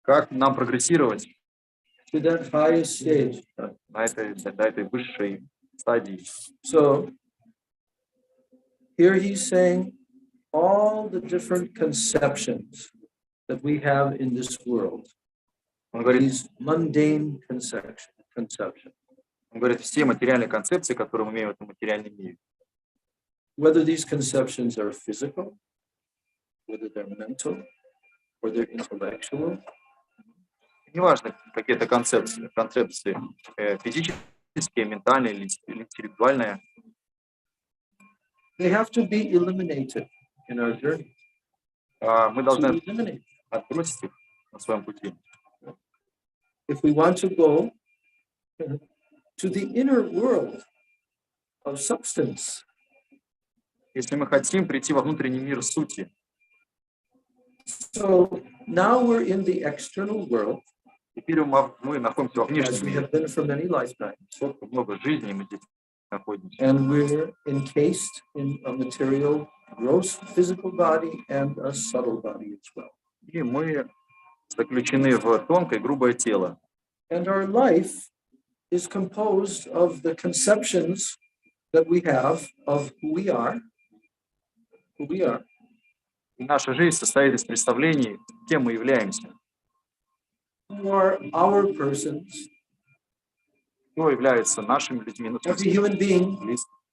Как нам прогрессировать to that highest stage. до этой высшей стадии? So here he's saying all the different conceptions that we have in this world. Он говорит, These mundane conceptions. он говорит, все материальные концепции, которые мы имеем в этом материальном мире. Whether these conceptions are physical, whether they're mental, or they're intellectual. Неважно, какие-то концепции физические, ментальные или интеллектуальные. They have to be eliminated in our journey. Мы должны To eliminate. отбросить их на своем пути. If we want to go to the inner world of substance, Если мы хотим прийти во внутренний мир сути, so now we're in the external world, теперь мы находимся во as внешнем we мире. have been for many lifetimes, Сколько много жизней мы здесь находимся. and we're encased in a material, gross physical body and a subtle body as well. И мы заключены в тонкое, грубое тело. And our life is composed of the conceptions that we have of who we are. И наша жизнь состоит из представлений, кем мы являемся. Who are our persons? Кто является нашими людьми. Ну, Every human being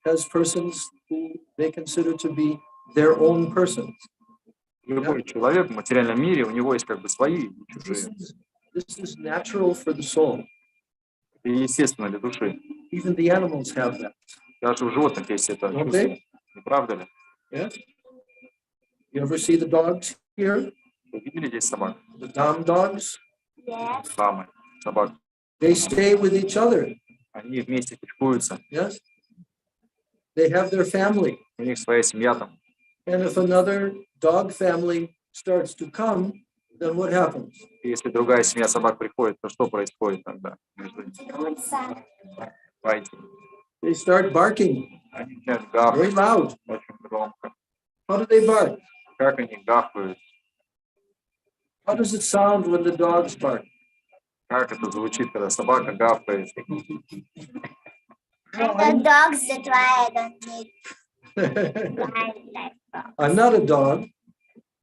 has persons who they consider to be their own persons. Любой человек в материальном мире, у него есть как бы свои и чужие. This is natural for the soul. Это естественно для души. Even the animals have that. Даже у животных есть это Don't чувство. they? Не правда ли? Yeah. You ever see the dogs here? Вы видели здесь собак? The dom dogs? Yes. Дамы, собак. They stay with each other. Они вместе кучкуются. Yes. They have their family. У них своя семья там. And if another dog family starts to come, then what happens? И если другая семья собак приходит, то что происходит тогда между ними? Fighting. They start barking Они начинают very гавкать loud. очень громко. How do they bark? Как они гавкают? How does it sound when the dogs bark? Как это звучит, когда собака гавкает? I'm the dogs, that's why I don't need wildlife. I'm not a dog.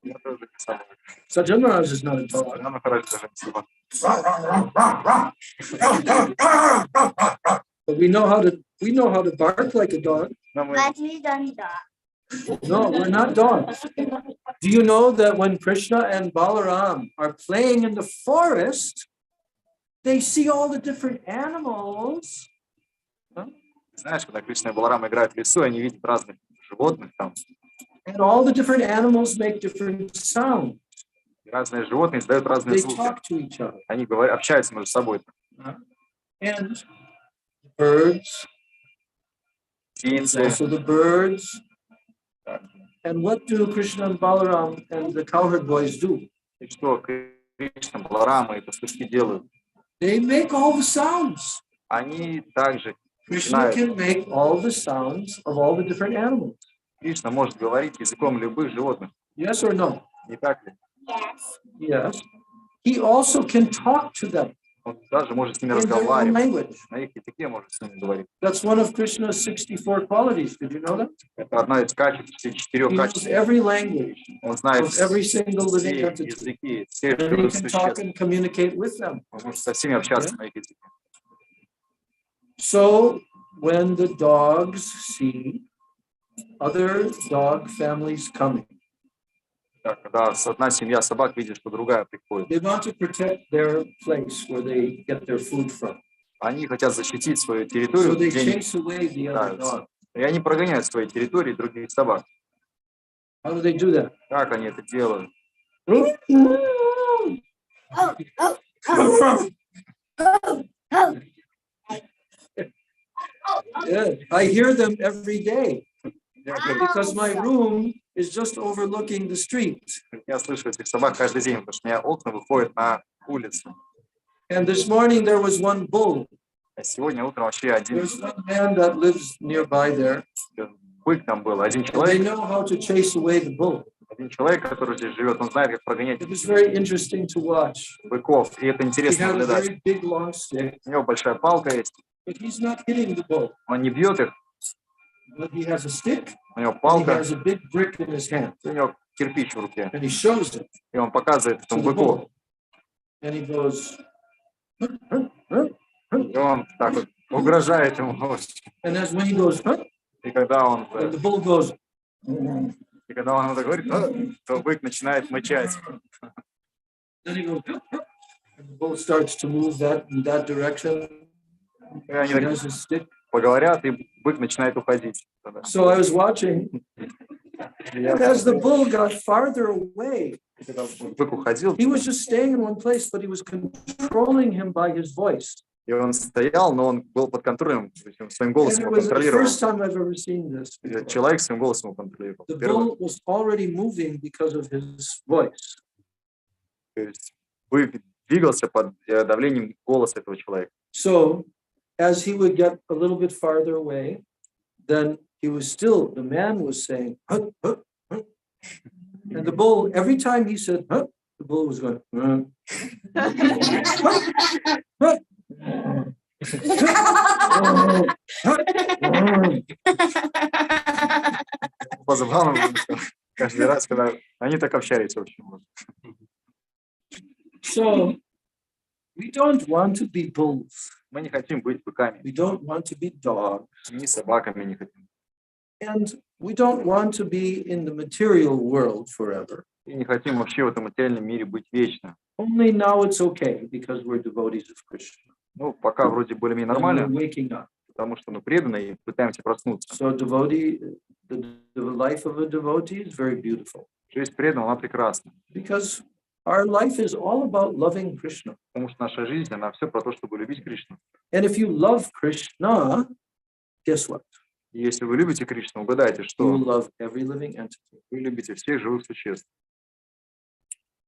Я тоже не собака. Sajjan Maharaj is not a dog. Я Махарадж даже не собака. But we know how to bark like a dog. Но мы But we don't dog. No, we're not dogs. Do you know that when Krishna and Balaram are playing in the forest, they see all the different animals? знаешь, когда Кришна и Баларам играют в лесу, они видят разных животных там. And all the different animals make different sounds. И разные животные издают разные They звуки. talk to each other. Они говорят, общаются между собой. And birds, Птицы. also the birds. And what do Krishna and Balaram and the cowherd boys do? И что Кришна, Баларам и пастушки делают? They make all the sounds. Они также Krishna начинают. can make all the sounds of all the different animals. Кришна может говорить языком любых животных. Yes or no? Не так ли? Yes. Yes. He also can talk to them Он даже может с ними in their own разговаривать. language. На их языке может с ними говорить. That's one of Krishna's 64 qualities. Did you know that? Это одна из качеств, четырех He knows качеств. every language Он знает of every single living все entity. языки, всех And he живых can talk существ. and communicate with them. Он может со всеми общаться на их языке. So when the dogs see other dog families coming, Так, когда одна семья собак видит, что другая приходит, they want to protect their place where they get their food from. они хотят защитить свою So территорию, they где они chase away the other питаются. dogs. И они прогоняют свои территории других собак. How do they do that? Как они это делают? Oh, oh, oh, oh, oh. Yeah, I hear them every day Я because my room is just overlooking the street. я слышу этих собак каждый день, потому что у меня окна выходят на улицу. And this morning there was one bull. А сегодня утром вообще один There's one man that lives nearby there. бык там был, один And they человек. know how to chase away the bull. Один человек, который здесь живет, он знает, как прогонять It was very interesting to watch. быков, и это He интересно had a наблюдать. very big long stick, У него большая палка есть, but he's not hitting the bull. он не бьет их, But he has a stick, у него and he палка, has a big brick in his hand, и у него кирпич в руке, and he shows it и он показывает to этому the быку, bull, and he goes, и он так вот угрожает ему. and that's when he goes, И когда он, and the bull goes, и когда он это говорит, то бык начинает мычать. then he goes, and the bull starts to move in that direction. И они He так has his stick. поговорят, и бык начинает уходить. So I was watching, and as the bull got farther away, И когда бык уходил, he was just staying in one place, but he was controlling him by his voice. и он стоял, но он был под контролем, то есть он своим And голосом it его was the контролировал. first time I've ever seen this. И человек своим голосом его контролировал. The Впервые. bull was already moving because of his voice. То есть бык двигался под давлением голоса этого человека. So as he would get a little bit farther away, then he was still, the man was saying, "Huh, huh, huh." And the bull, every time he said, "Huh," the bull was going, "Huh." Huh, huh. Позабавно, потому что каждый раз, когда они так общались, в общем. So we don't want to be bulls. Мы не хотим быть быками, We don't want to be dogs. ни собаками не хотим. And we don't want to be in the material world forever. И не хотим вообще в этом материальном мире быть вечно. Only now it's okay because we're devotees of Krishna. Ну, пока вроде более-менее And we're нормально, waking up. потому что мы преданы и пытаемся проснуться. So the life of a devotee is very beautiful Жизнь преданного, она прекрасна. because our life is all about loving Krishna. Потому что наша жизнь, она все про то, чтобы любить Кришну. And if you love Krishna, guess what? И если вы любите Кришну, угадайте, You что will love every living entity. вы любите всех живых существ.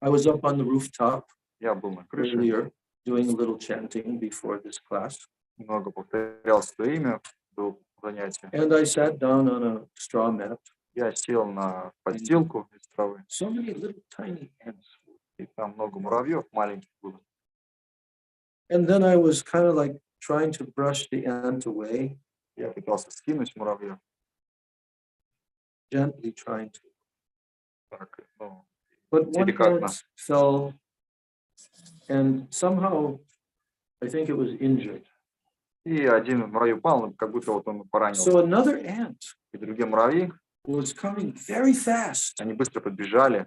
I was up on the rooftop Я был на крыше, earlier doing a little chanting before this class, много повторял свое имя до занятия. and I sat down on a straw mat. Я сел на подстилку из травы, So many little tiny ants. и там много муравьев маленьких было. And then I was kind of like trying to brush the ant away, Я пытался скинуть муравьев, gently trying to. так, ну, But one Деликатно. ant fell, and somehow, I think it was injured. и один муравей упал, но как будто вот он поранился. So another ant И другие муравьи, was coming very fast, они быстро подбежали,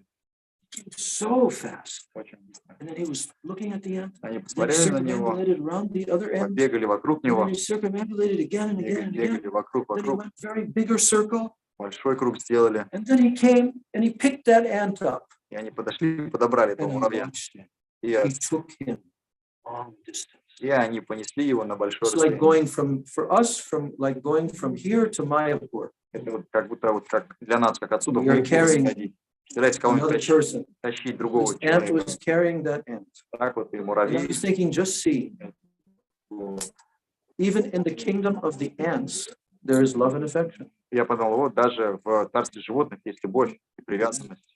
so fast. очень быстро. And then he was looking at the ant, Они then he посмотрели на него, circumambulated around the other ant, побегали вокруг and then него, he circumambulated again and again and again. бегали вокруг, Then he вокруг, went very bigger circle, большой круг сделали, and then he came and he picked that ant up и они подошли и подобрали этого and he муравья. watched him. И, He took him long distance. и они понесли его на большое It's like расстояние. going from here to Mayapur. Это вот как будто вот как для нас, как отсюда We are carrying сходить. Представляете, кого-нибудь Another person. тащить другого This ant человека. was carrying that ant. Так вот и And I муравей. was thinking, just see, even in the kingdom of the ants, there is love and affection. Я подумал, вот даже в царстве животных есть любовь и привязанность.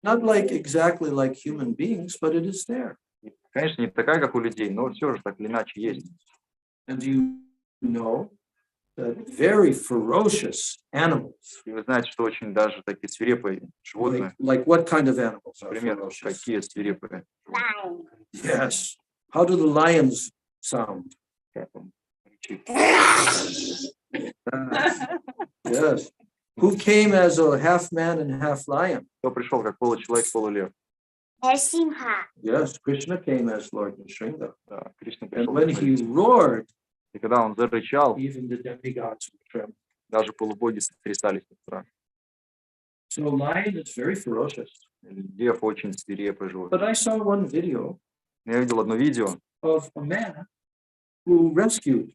Not like exactly like human beings, but it is there. И, конечно, не такая, как у людей, но все же так или иначе есть. And you know that very ferocious animals, И вы знаете, что очень даже такие свирепые животные, like what kind of animals are например, ferocious? какие свирепые. Lion. Yes. How do the lions sound? Как он кричит. Yes. Who came as a half man and half lion? Кто пришел как получеловек, полулев? Narasimha. Yes, Krishna came as Lord Nrsimha. Да, Кришна And пришел. when he roared, И когда он зарычал, even the demigods would tremble. даже полубоги сотрясались от страха. So lion is very ferocious. Лев очень свирепый But животное. I saw one video Я видел одно видео, of a man who rescued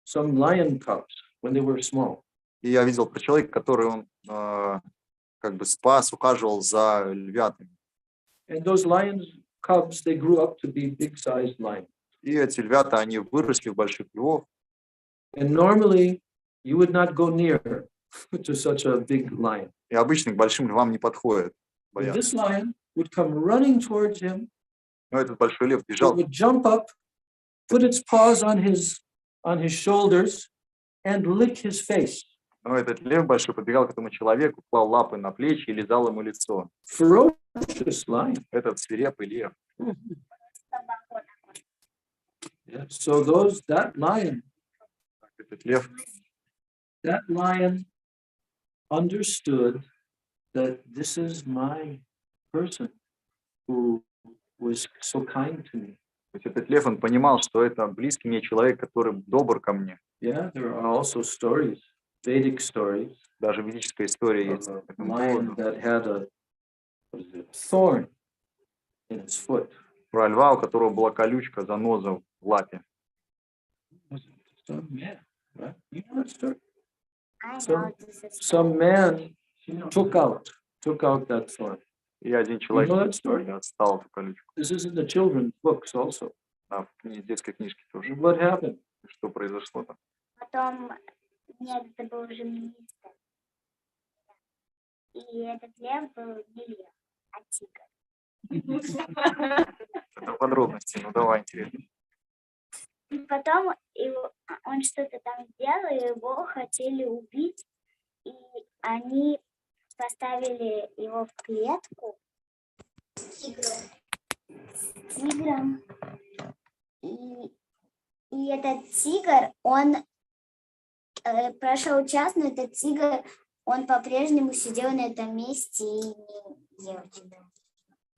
some lion cubs when they were small. и я видел про человека, который он как бы спас, ухаживал за львятами. And those lion cubs, they grew up to be big-sized lions. И эти львята, они выросли в больших львов. And normally, you would not go near to such a big lion. И обычно к большим львам не подходят. And this Боятся. lion would come running towards him. Но этот большой лев It бежал, would jump up, put its paws on his shoulders, and lick his face. но этот лев большой подбегал к этому человеку, клал лапы на плечи и лизал ему лицо. Ferocious lion. Этот свирепый лев. Yeah. So that lion Этот лев understood that this is my person who was so kind to me. То есть этот лев, он понимал, что это близкий мне человек, который добр ко мне. Yeah, there are also stories, Vedic stories, Даже ведическая история of есть по a этому lion поводу. that had a thorn in its foot. Про льва, у которого была колючка, заноза в лапе. Some man, right? You know that story? I So- know this is Some man took out that thorn. И один You человек know that story? достал эту колючку. This is in the children's books also. Да, в детской книжке тоже. What happened? Что произошло там? Потом, нет, это был уже министр. И этот лев был не лев, а тигр. Это подробности, ну давай, интересно. И потом он что-то там сделал, и его хотели убить, и они поставили его в клетку с тигром. И этот тигр, он прошел час, но этот тигр, он по-прежнему сидел на этом месте и не ел что-то.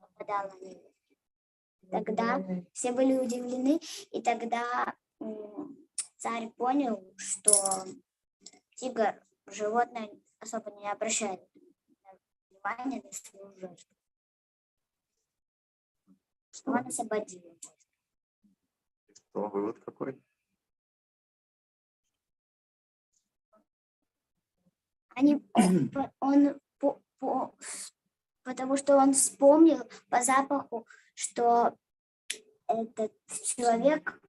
Нападал на него. Тогда все были удивлены, и тогда царь понял, что тигр, животное, особо не обращает внимания на свою жертву. Что он освободил его. Что, вывод какой? Потому что он вспомнил по запаху, что этот человек,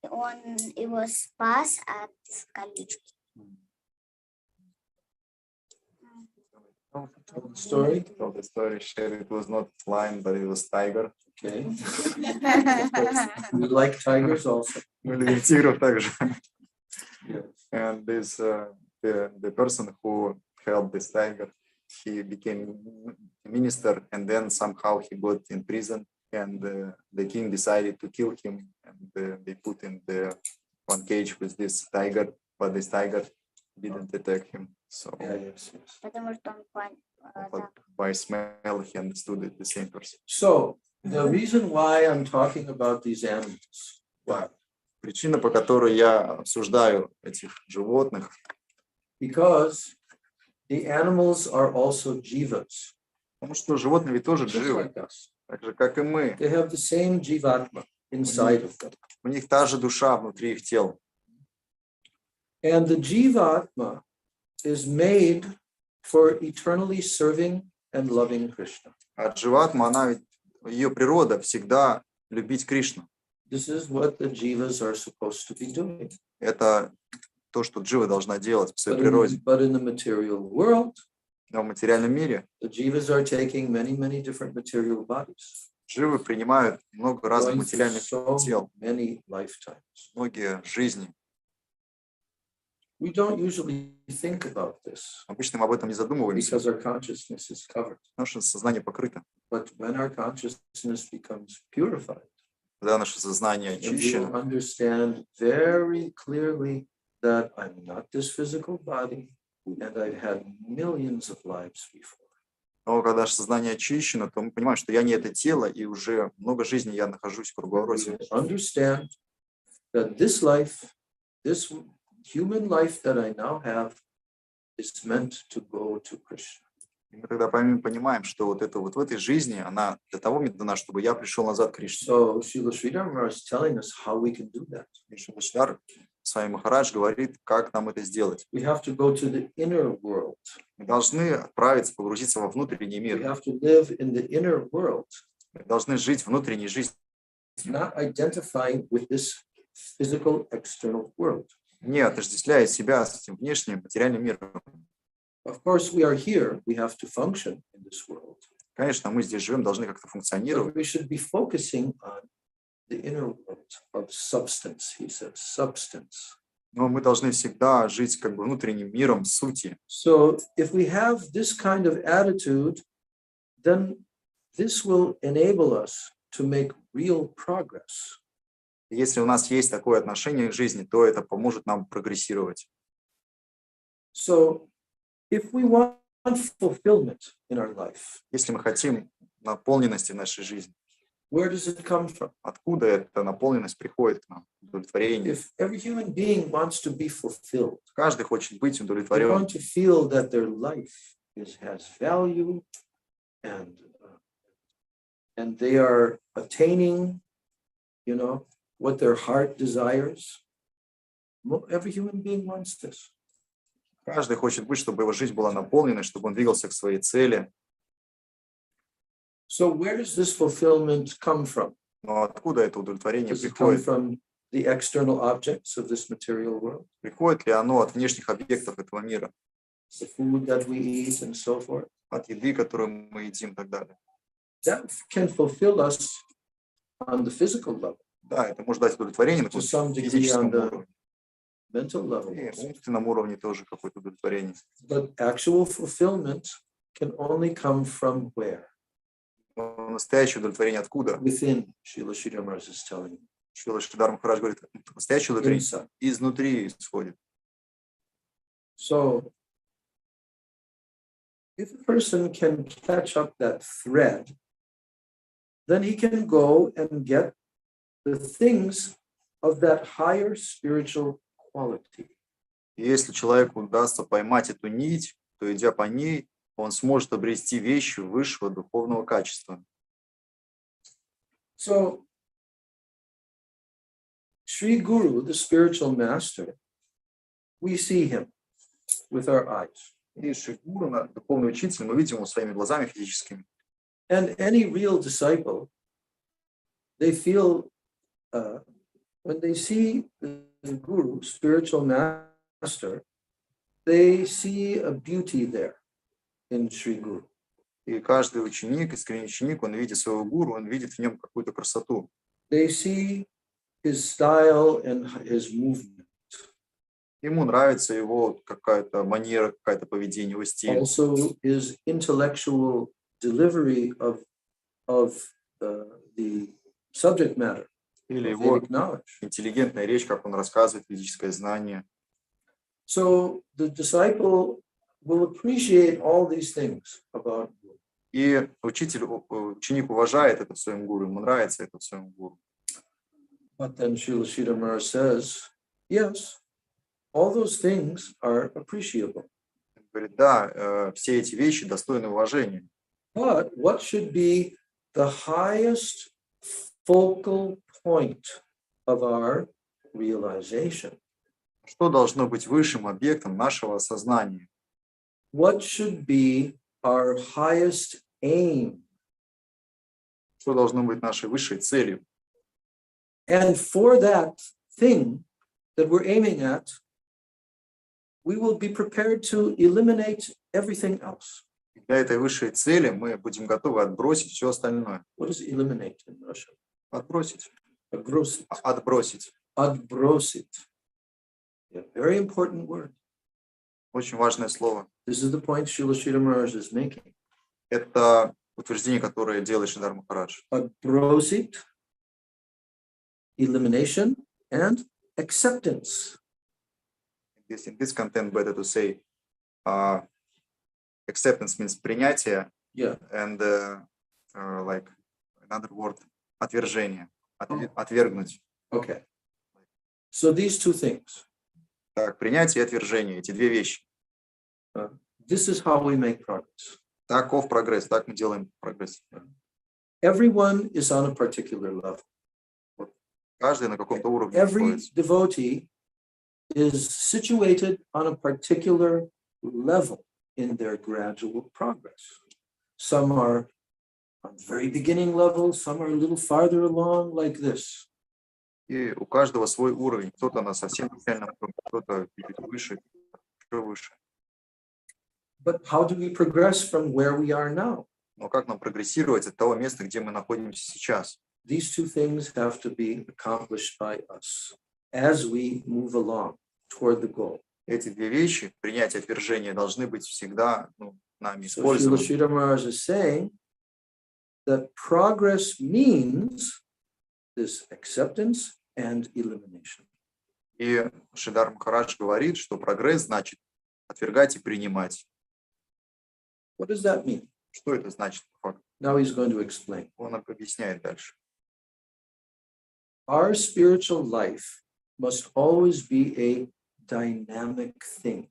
он его спас от колючки. Story? So the story said it was not lion, but it was tiger. Okay. We like tigers also. Мы любим тигров также. Yes. And this the person who held this tiger, he became minister, and then somehow he got in prison, and the king decided to kill him, and they put in the one cage with this tiger, but this tiger didn't attack him. So Yeah, yes, yes. Потому что он but by smell he understood it, the same person. So the reason why I'm talking about these animals, Да. Причина, по которой я обсуждаю этих животных, because the animals are also jivas, потому что животные ведь тоже just живы, like us. так же, как и мы. They have the same jivatma inside of them. У них та же душа внутри их тел. And the jivatma is made for eternally serving and loving Krishna. А дживатма, она ведь, ее природа всегда любить Кришну. This is what the jivas are supposed to be doing. Это то, что джива должна делать в своей природе. But in the material world, Но в материальном мире the jivas are taking many, many different material bodies, живы принимают много разных going through материальных so тел, many lifetimes. многие жизни. We don't usually think about this Обычно мы об этом не задумываемся, because our consciousness is covered. наше сознание покрыто. But when our consciousness becomes purified, Когда наше сознание and we will очищено, understand very clearly that I'm not this physical body, and I've had millions of lives before. но когда наше сознание очищено, то мы понимаем, что я не это тело, и уже много жизней я нахожусь в We круговороте. will understand that this life, this human life that I now have, is meant to go to Krishna. И мы тогда понимаем, что вот это вот в этой жизни, она для того мне дана, чтобы я пришел назад к Кришне. So Srila Sridhar is telling us how we can do that. И Шилашвар, с вами Махарадж, говорит, как нам это сделать. We have to go to the inner world. Мы должны отправиться, погрузиться во внутренний We мир. have to live in the inner world, Мы должны жить внутренней жизнью, not identifying with this physical external world. не отождествляя себя с этим внешним материальным миром. Of course, we are here. We have to function in this world. Конечно, мы здесь живем, должны как-то But функционировать. we should be focusing on the inner world of substance, he says, substance. Но мы должны всегда жить как бы внутренним миром сути. So if we have this kind of attitude, then this will enable us to make real progress. Если у нас есть такое отношение к жизни, то это поможет нам прогрессировать. So if we want fulfillment in our life, Если мы хотим наполненности в нашей жизни, where does it come from? откуда эта наполненность приходит к нам? Удовлетворение. If every human being wants to be fulfilled, Каждый хочет быть they удовлетворенным. want to feel that their life has value and they are attaining, what their heart desires. Every human being wants this. Каждый хочет быть, чтобы его жизнь была наполнена, чтобы он двигался к своей цели. So where does this fulfillment come from? Но откуда это удовлетворение Does it come приходит? from the external objects of this material world? Приходит ли оно от внешних объектов этого мира? The food that we eat and so forth? От еды, которую мы едим и так далее? That can fulfill us on the physical level, Да, это может дать удовлетворение на to some каком-то degree физическом on the уровне. mental level. И в умственном уровне тоже какое-то удовлетворение. But actual fulfillment can only come from where? Но настоящее удовлетворение откуда? Within, Srila Sridhar Maharaj is telling you. Шрила Шридар Махарадж говорит, настоящее удовлетворение Inside. изнутри исходит. So if a person can catch up that thread, then he can go and get the things of that higher spiritual quality. И если человеку удастся поймать эту нить, то, идя по ней, он сможет обрести вещи высшего духовного качества. So Sri Guru, the spiritual master, we see him with our eyes. И Шри Гуру, духовный учитель, мы видим его своими глазами физическими. And any real disciple, they feel, when they see the Guru, spiritual master, they see a beauty there in Sri Guru. И каждый ученик, искренний ученик, он видит своего гуру, он видит в нем какую-то красоту. They see his style and his movement. Ему нравится его какая-то манера, какое-то поведение, его стиль. Also his intellectual delivery of the subject matter, Или of его Vedic knowledge. интеллигентная речь, как он рассказывает, физическое знание. So the disciple will appreciate all these things about Guru. И ученик уважает это в своем гуру, ему нравится это в своем гуру. But then Srila Sridhar Maharaj says, yes, all those things are appreciable. Он говорит, да, все эти вещи достойны уважения. But what should be the highest focal point of our realization? Что должно быть высшим объектом нашего осознания? What should be our highest aim? Что должно быть нашей высшей целью? And for that thing that we're aiming at, we will be prepared to eliminate everything else. Для этой высшей цели мы будем готовы отбросить все остальное. What is eliminate in Russian? Отбросить. Отбросить. Отбросить. Отбросить. A very important word. Очень важное слово. This is the point Srila Sridhar Maharaj is making. Это утверждение, которое делает Шридар Махарадж. Отбросить, elimination, and acceptance. In this content, better to say acceptance means принятие, Yeah. and like another word, отвержение, отвергнуть. Okay. So these two things. Так, принятие и отвержение, эти две вещи. This is how we make progress. Таков прогресс, так мы делаем прогресс. Everyone is on a particular level. Каждый на каком-то уровне Every находится. devotee is situated on a particular level in their gradual progress. Some are on the very beginning level, some are a little farther along, like this. И у каждого свой уровень. Кто-то на совсем начальном уровне, кто-то чуть выше, еще выше. But how do we progress from where we are now? Но как нам прогрессировать от того места, где мы находимся сейчас? These two things have to be accomplished by us as we move along toward the goal. Эти две вещи, принятие и отвержение, должны быть всегда нами So Srila использованы. Sridhar Maharaj is saying that progress means this acceptance and elimination. И Шридар Махарадж говорит, что прогресс значит отвергать и принимать. What does that mean? Что это значит по факту? Now he's going to explain. Он объясняет дальше. Our spiritual life must always be a dynamic thing.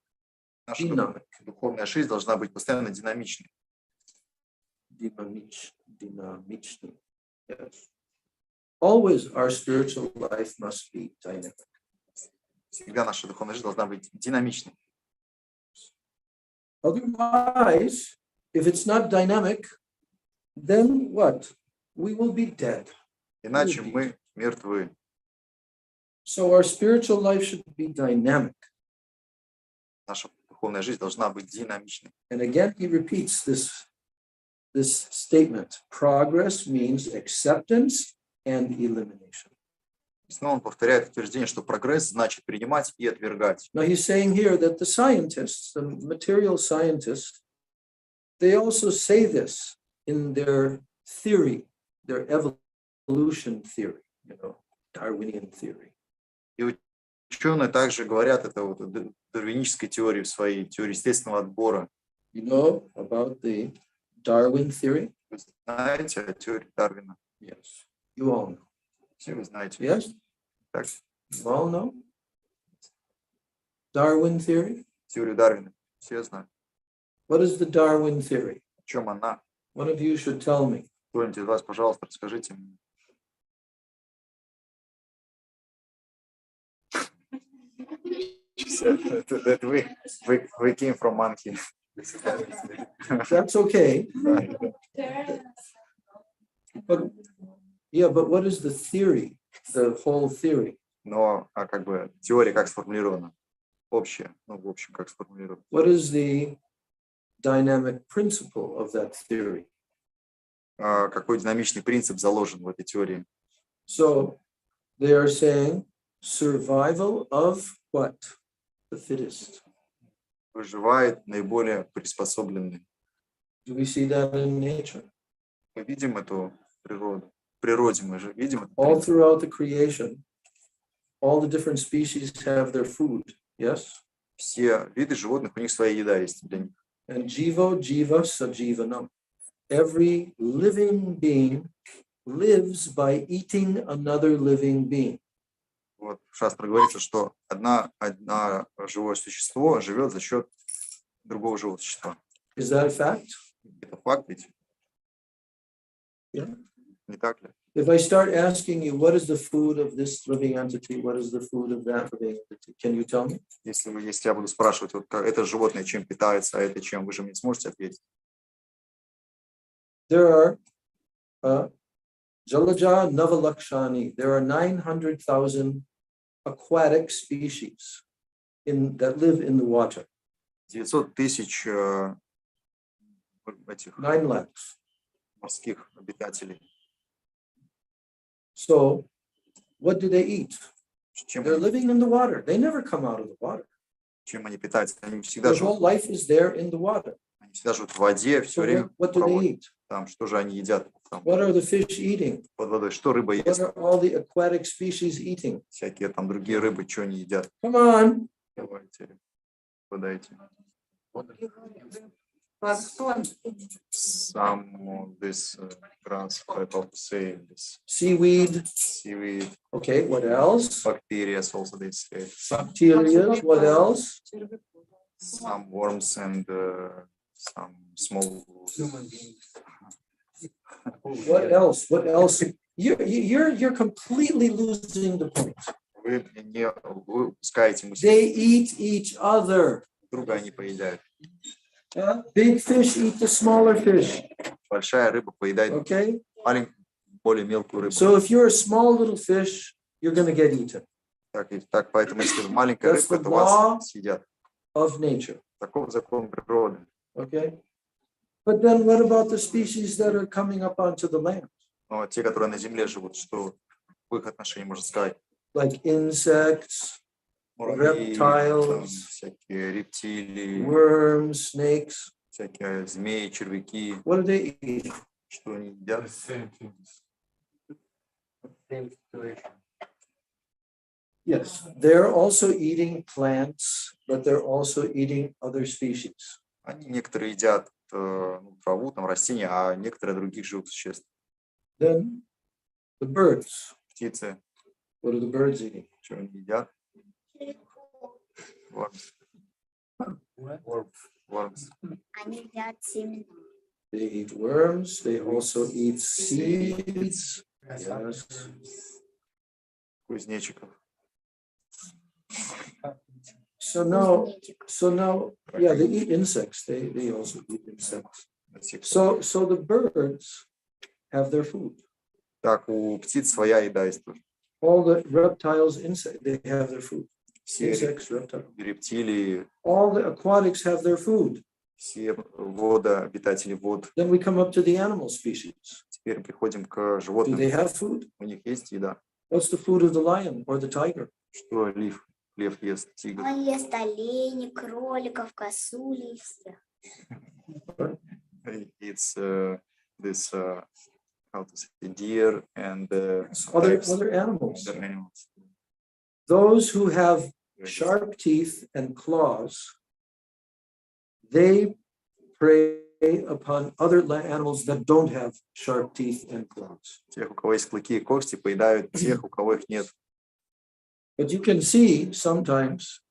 Наша Динамик. духовная жизнь должна быть постоянно динамичной. Dynamichny. Yes. Always our spiritual life must be dynamic. Всегда наша духовная жизнь должна быть динамичной. Otherwise, if it's not dynamic, then what? We will be dead. Иначе мы мертвы. So our spiritual life should be dynamic. Наша духовная жизнь должна быть динамичной. And again, he repeats this statement. Progress means acceptance and elimination. Снова он повторяет утверждение, что прогресс значит принимать и отвергать. Now he's saying here that the scientists, the material scientists, they also say this in their theory, their evolution theory, Darwinian theory. И ученые также говорят это вот дарвинической теории в своей теории естественного отбора. You know about the Darwin theory? Вы знаете о теории Дарвина? Yes. You all know. Все вы знаете. Yes? Так, You all know? Darwin theory? теорию Дарвина. Все знают. What is the Darwin theory? В чем она? One of you should tell me. Кто-нибудь из вас, пожалуйста, расскажите мне. That we came from monkey. That's okay. But what is the theory? The whole theory. Но как бы теория как сформулирована? Общая, в общем, как сформулирована. What is the dynamic principle of that theory? Какой динамичный принцип заложен в этой теории? So they are saying survival of what? The fittest. Выживает наиболее приспособленный. Do we see that in nature? Мы видим эту природу. В природе мы же видим это. All throughout the creation, all the different species have their food, yes? Все виды животных, у них своя еда есть для них. And jiva sajivanam. Every living being lives by eating another living being. Вот в шастре говорится, что одно живое существо живет за счет другого живого существа. Is that a fact? Это факт ведь? Yeah. Не так ли? If I start asking you, what is the food of this living entity? What is the food of that living entity? Can you tell me? Если я буду спрашивать, вот это животное чем питается, а это чем, вы же мне сможете ответить? There are Jalaja Navalakshani. There are 900,000 aquatic species that live in the water. 900 тысяч этих 9 lakhs. морских обитателей. So, what do they eat? Чем They're living in the water. They never come out of the water. они питаются? Они всегда Their whole живут. life is there in the water. Они всегда живут в воде, все So время what do they проводят. eat? Там, что же они едят там, What are the fish eating? под водой? Что рыба What ест? are all the aquatic species eating? Всякие там другие рыбы, что они едят? Come on. Давайте, подайте. Планктон. Some of this grass, how to say this Seaweed. seaweed, Okay, what else? bacteria, also they say. Bacteria. What else? Some worms and some small What else? What else? You're completely losing the point. Вы не упускаете мысль. They eat each other. Друга они поедают. Big fish eat the smaller fish. Большая рыба поедает Okay. маленькую, более мелкую рыбу. So if you're a small little fish, you're going to get eaten. Так, поэтому если вы маленькая That's рыбка, the то law вас съедят. of nature. Таков закон природы. Okay. But then what about the species that are coming up onto the land? Но те, которые на земле живут, что в их отношении можно сказать? Like insects, Муравьи, там, reptiles, всякие рептилии, worms, snakes. всякие змеи, червяки. What do they eat? Что они едят? Yes, they're also eating plants, but they're also eating other species. Они некоторые едят траву, там растения, а некоторые других живых существ. Then the birds. Птицы, What are the birds eating? что они едят? Worms. Они едят семена. They eat worms. They also eat seeds. Yes. Кузнечиков. So now, yeah, they eat insects. They also eat insects. So the birds have their food. Так, у птиц своя еда есть тоже. All the reptiles, insects, they have their food. Все Insects, reptiles. рептилии, All the aquatics have their food. все обитатели вод. Then we come up to the animal species. Теперь приходим к Do животным. they have food? У них есть еда. What's the food of the lion or the tiger? Что лев ест, тигр. Он ест оленей, кроликов, косулей, всех. It's this how to say deer and Other animals. other animals. Those who have sharp teeth and claws, they prey upon other animals that don't have sharp teeth and claws. Тех, у кого есть клыки и когти, поедают тех, у кого их нет. But you can see sometimes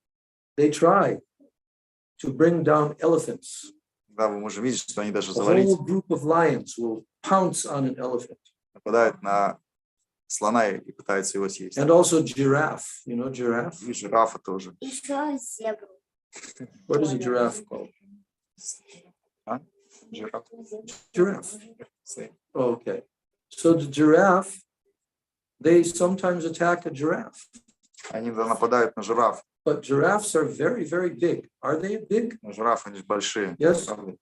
they try to bring down elephants. Да, вы можете видеть, что они даже A завалить, whole group of lions will pounce on an elephant. нападают на слона и пытаются его съесть. And also giraffe, you know giraffe? И жирафа тоже. Еще зебру. What is a giraffe called? А? Жираф. Giraffe. Okay. So the giraffe, they sometimes attack a giraffe. Они нападают на жираф. But giraffes are very, very big. Are they big? Жирафы, они же большие. Yes. Правда?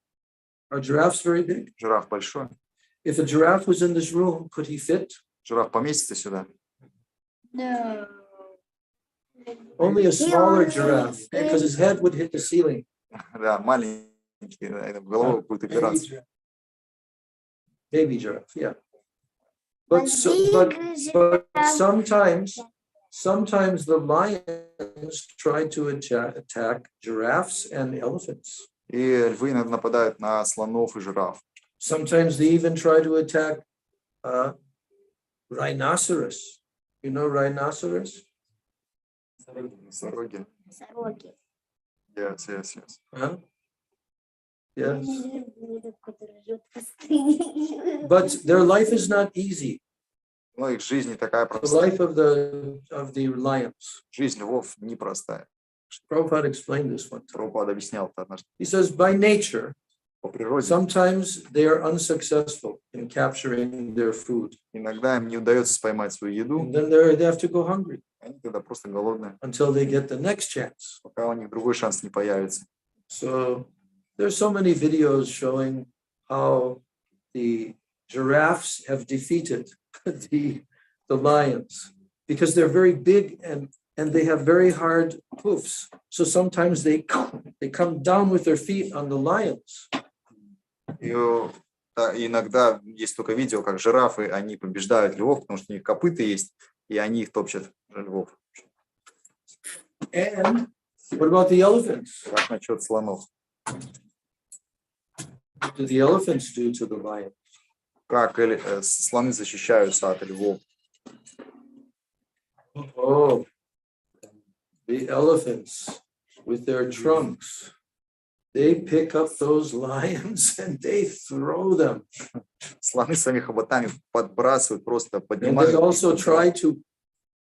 Are giraffes very big? Жираф большой. If a giraffe was in this room, could he fit? Жираф поместится сюда. No. Only a smaller giraffe, because his head would hit the ceiling. Да, маленький, в голову будет опираться. Baby giraffe, yeah. But sometimes the lions try to attack giraffes and elephants. И львы иногда нападают на слонов и жираф. Sometimes they even try to attack rhinoceros. You know rhinoceros? Сороги. Сороки. Yes. Huh? Yes. Которые живут в пустыне. But their life is not easy. Но их жизнь не такая The простая. life of the lions. Жизнь львов непростая. Prabhupada explained this one time. Прабхупада объяснял это однажды. He says, by nature, По природе sometimes they are unsuccessful in capturing their food. иногда им не удается поймать свою еду, And then they have to go hungry они тогда просто голодные, until they get the next chance. пока у них другой шанс не появится. So there's so many videos showing how the giraffes have defeated the lions because they're very big and they have very hard hoofs. So sometimes they come down with their feet on the lions. И иногда есть только видео, как жирафы, они побеждают львов, потому что у них копыта есть, и они их топчат, львов. And what about the elephants? Как насчет слонов? What do the elephants do to the lions? Как слоны защищаются от львов? Oh, the elephants with their trunks. They pick up those lions and they throw them. Слоны своими хоботами подбрасывают, просто And поднимают they also их, try to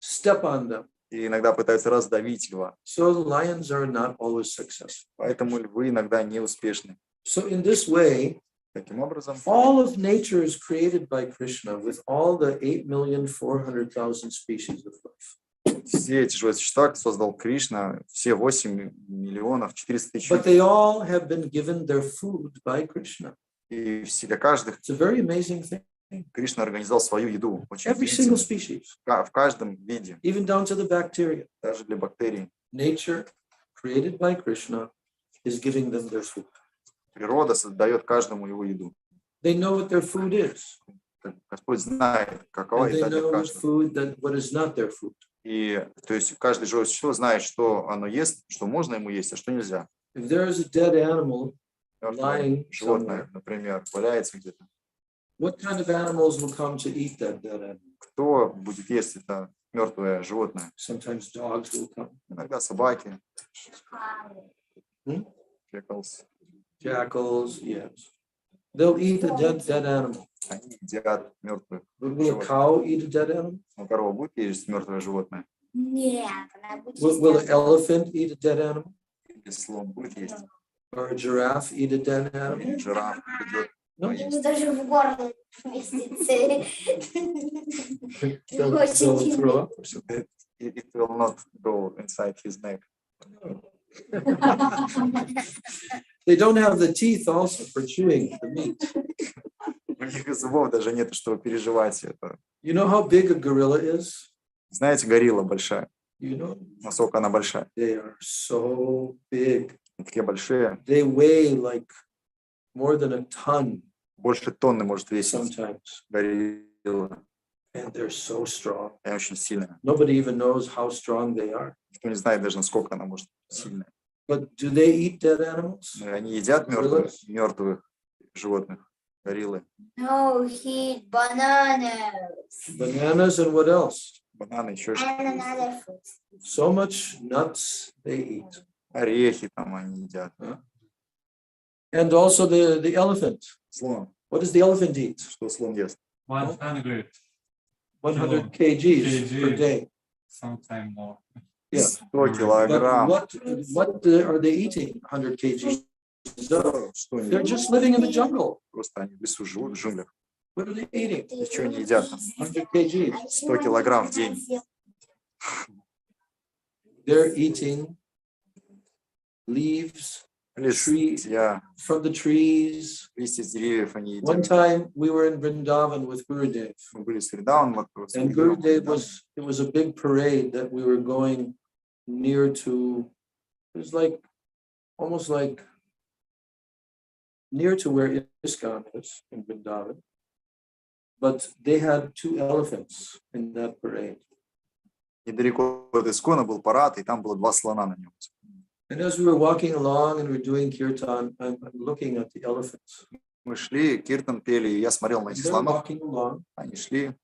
step on them. и иногда пытаются раздавить льва. So the lions are not always successful. Поэтому львы иногда неуспешны. So in this way, Таким образом, all of nature is created by Krishna with all the 8,400,000 species of life. все эти живые существа создал Кришна, все 8 миллионов 400 тысяч. But they all have been given their food by Krishna. И все для каждых It's a very amazing thing. Кришна организовал свою еду. Очень Every single удивительно. species, В каждом виде, even down to the bacteria. даже для бактерий. Nature, created by Krishna, is giving them their food. Природа создает каждому его еду. They know what their food is. Господь знает, какова And they еда для know what каждого. food that what is not their food. И то есть каждый живое существо знает, что оно ест, что можно ему есть, а что нельзя. If there is a dead animal Мертвое lying животное, somewhere, например, валяется где-то. what kind of animals will come to eat that dead animal? Кто будет есть это мертвое животное? Sometimes dogs will come. Иногда собаки, Hmm? jackals. Jackals, yes. They'll eat a dead animal. Они едят мертвых Will a животных. cow eat a dead animal? Но корова будет есть мертвое животное? Нет, она будет Will an есть elephant eat a dead animal? Или слон будет есть? Or a giraffe eat a dead Или animal? жираф придет? No. ему даже в горло вместится. They'll throw up. It will not go inside his neck. They don't have the teeth also for chewing the meat. У них зубов даже нет, чтобы переживать это. You know how big a gorilla is? Знаете, горилла большая. You know, Насколько она большая? they are so big. Такие большие. They weigh like more than a ton Больше тонны может весить sometimes. горилла. And they're so strong. И очень сильная. Nobody even knows how strong they are. Никто не знает даже, насколько она может быть сильная. But do they eat dead animals? Но они едят мертвых животных, гориллы. No, he eat bananas. Bananas and what else? Бананы, еще And что-то. another fruit. So much nuts they eat. Орехи там они едят. And also the elephant. Слон. What does the elephant eat? Что слон ест? 100 100 kgs per day. sometime more. Yeah. 100 But килограмм. what are they eating? 100 kgs. Что они They're just living in the jungle. Просто они в лесу живут, в джунглях. What are they eating? Ничего не едят там. 100 kgs. 100 килограмм в день. They're eating leaves Листья, from the trees. листья с деревьев они One едят. time we were in Vrindavan with Gurudev. Мы были с Вриндаваном, And Gurudev it was a big parade that we were going near to, it was like, almost like near to where ISKCON is in Vrindavan. But they had 2 elephants in that parade. Недалеко от Искона был парад, и там было 2 слона на нем. And as we were walking along and we're doing kirtan, I'm looking at the elephants. Мы шли, киртан пели, и я смотрел на And этих they're слонов. walking along. Они шли,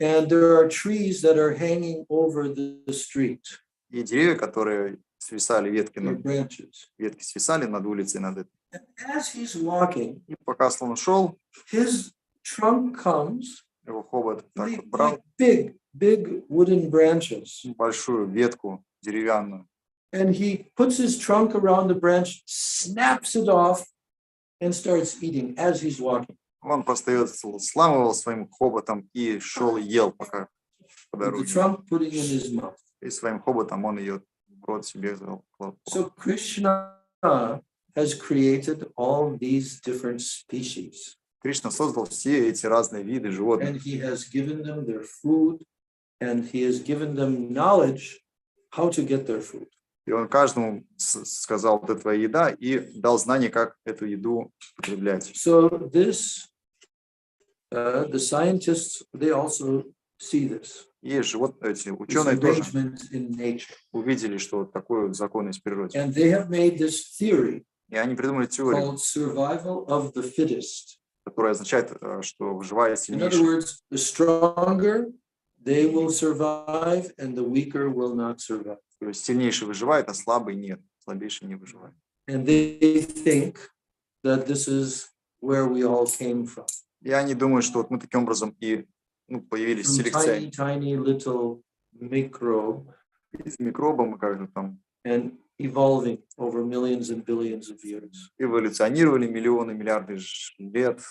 And there are trees that are hanging over the street, и деревья, которые свисали, their branches. ветки свисали над улицей, над этой. And as he's walking, И пока слон шел, his trunk comes, его хобот так like, вот брал big wooden branches. большую ветку деревянную, And he puts his trunk around the branch, snaps it off, and starts eating as he's walking. он просто ее сламывал своим хоботом и шел и ел пока по With the дороге. trunk putting in his mouth. И своим хоботом он ее в рот себе клал. So Krishna has created all these different species, Кришна создал все эти разные виды животных. and he has given them their food, and he has given them knowledge how to get their food. И он каждому сказал, вот это твоя еда, и дал знание, как эту еду потреблять. So this, the scientists, they also see this. И эти This ученые тоже arrangement in nature. увидели, что вот такой вот закон есть в природе. And they have made this theory И они придумали теорию, called survival of the fittest. которая означает, что выживает In other сильнейший. words, the stronger, they will survive, and the weaker will not survive. То есть сильнейший выживает, а слабый нет. Слабейший не выживает. And they think that this is where we all came from. И они думают, что вот мы таким образом и появились From селекция. tiny little microbe Из микроба мы как-то там and evolving over millions and billions of years. эволюционировали миллионы, миллиарды лет.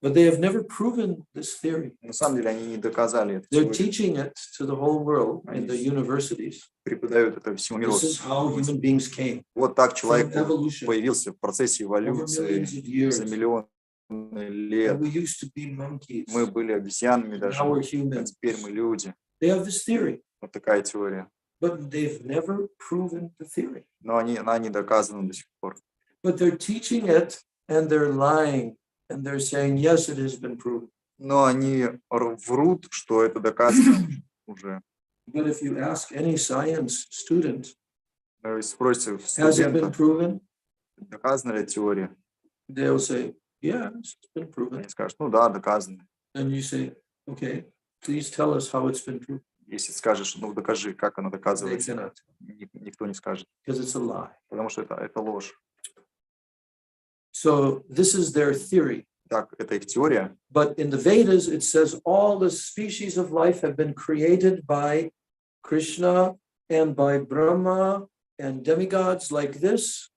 But they have never proven this theory. На самом деле они не доказали это. They're теорию. teaching it to the whole world in the universities. Преподают это всему миру. This is how human beings came. Вот так человек From evolution. появился в процессе Over эволюции millions of years. за миллионы And лет. we used to be monkeys. Мы были обезьянами даже, Now we're а humans. теперь мы люди. They have this theory, Вот такая теория. but they've never proven the theory. Но она не доказана до сих пор. But they're teaching it and they're lying and they're saying, yes, it has been proven. Но они врут, что это доказано уже. But if you ask any science student, Но если спросите has it been студента, proven? доказана ли теория, They'll say, yes, it's been proven. они скажут, ну да, доказано. And you say, okay, please tell us how it's been proven. Если скажешь, ну докажи, как оно They доказывается, cannot, никто не скажет, because it's a lie. потому что это ложь. So this is their theory. Так, это их теория. But in the Vedas, it says all the species of life have been created by Krishna and by Brahma and demigods like this.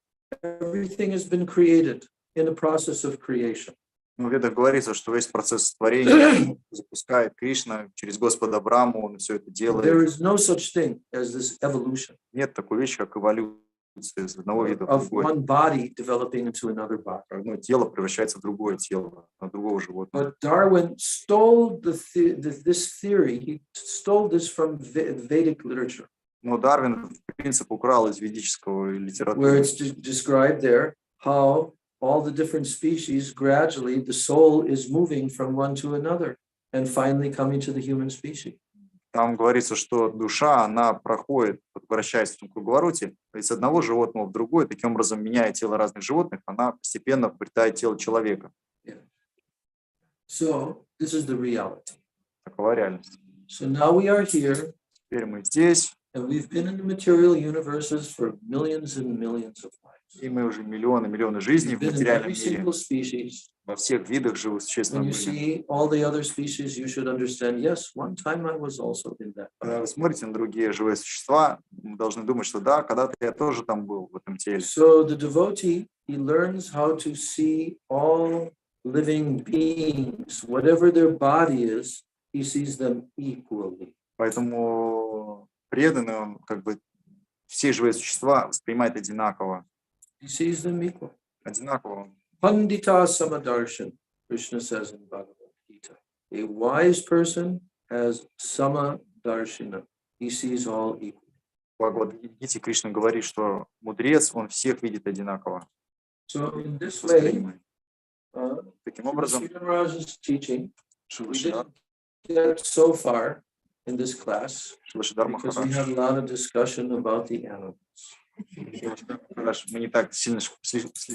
Everything has been created in the process of creation. В Ведах говорится, что весь процесс творения запускает Кришна через Господа Браму, он все это There делает. is no such thing as this evolution Нет такой вещи, как эволюция из одного вида в of другой. one body developing into another body. Одно тело превращается в другое тело, на другого животного. But Darwin stole this theory. He stole this from Vedic literature, Но Дарвин, в принципе, украл из ведического where литературы. it's described there how all the different species gradually the soul is moving from one to another and finally coming to the human species. Там говорится, что душа, она проходит, вращается в том круговороте, из одного животного в другое, таким образом, меняя тело разных животных, она постепенно обретает тело человека. So this is the reality. Такова реальность. So now we are here, Теперь мы здесь, and we've been in the material universes for millions and millions of lives. и мы уже миллионы жизней We've в been in материальном every мире, single species. во всех видах живых существ When мы you были. see all the other species, you should understand, yes, one time I was also in that. Когда вы смотрите на другие живые существа, вы должны думать, что да, когда-то я тоже там был, в этом теле. So the devotee, he learns how to see all living beings, whatever their body is, he sees them equally. Поэтому преданный, он как бы все живые существа воспринимает одинаково. He sees them equal. Одинаково. Pandita samadarshan, Krishna says in Bhagavad Gita. A wise person has samadarshana. He sees all equal. В Бхагавад-гите Кришна говорит, что мудрец, он всех видит одинаково. So in this way, Таким образом, Sridhar Maharaj's teaching, we Шилашидар didn't get so far in this class because we Махарадж, had a lot of discussion about the animals. мы не так сильно,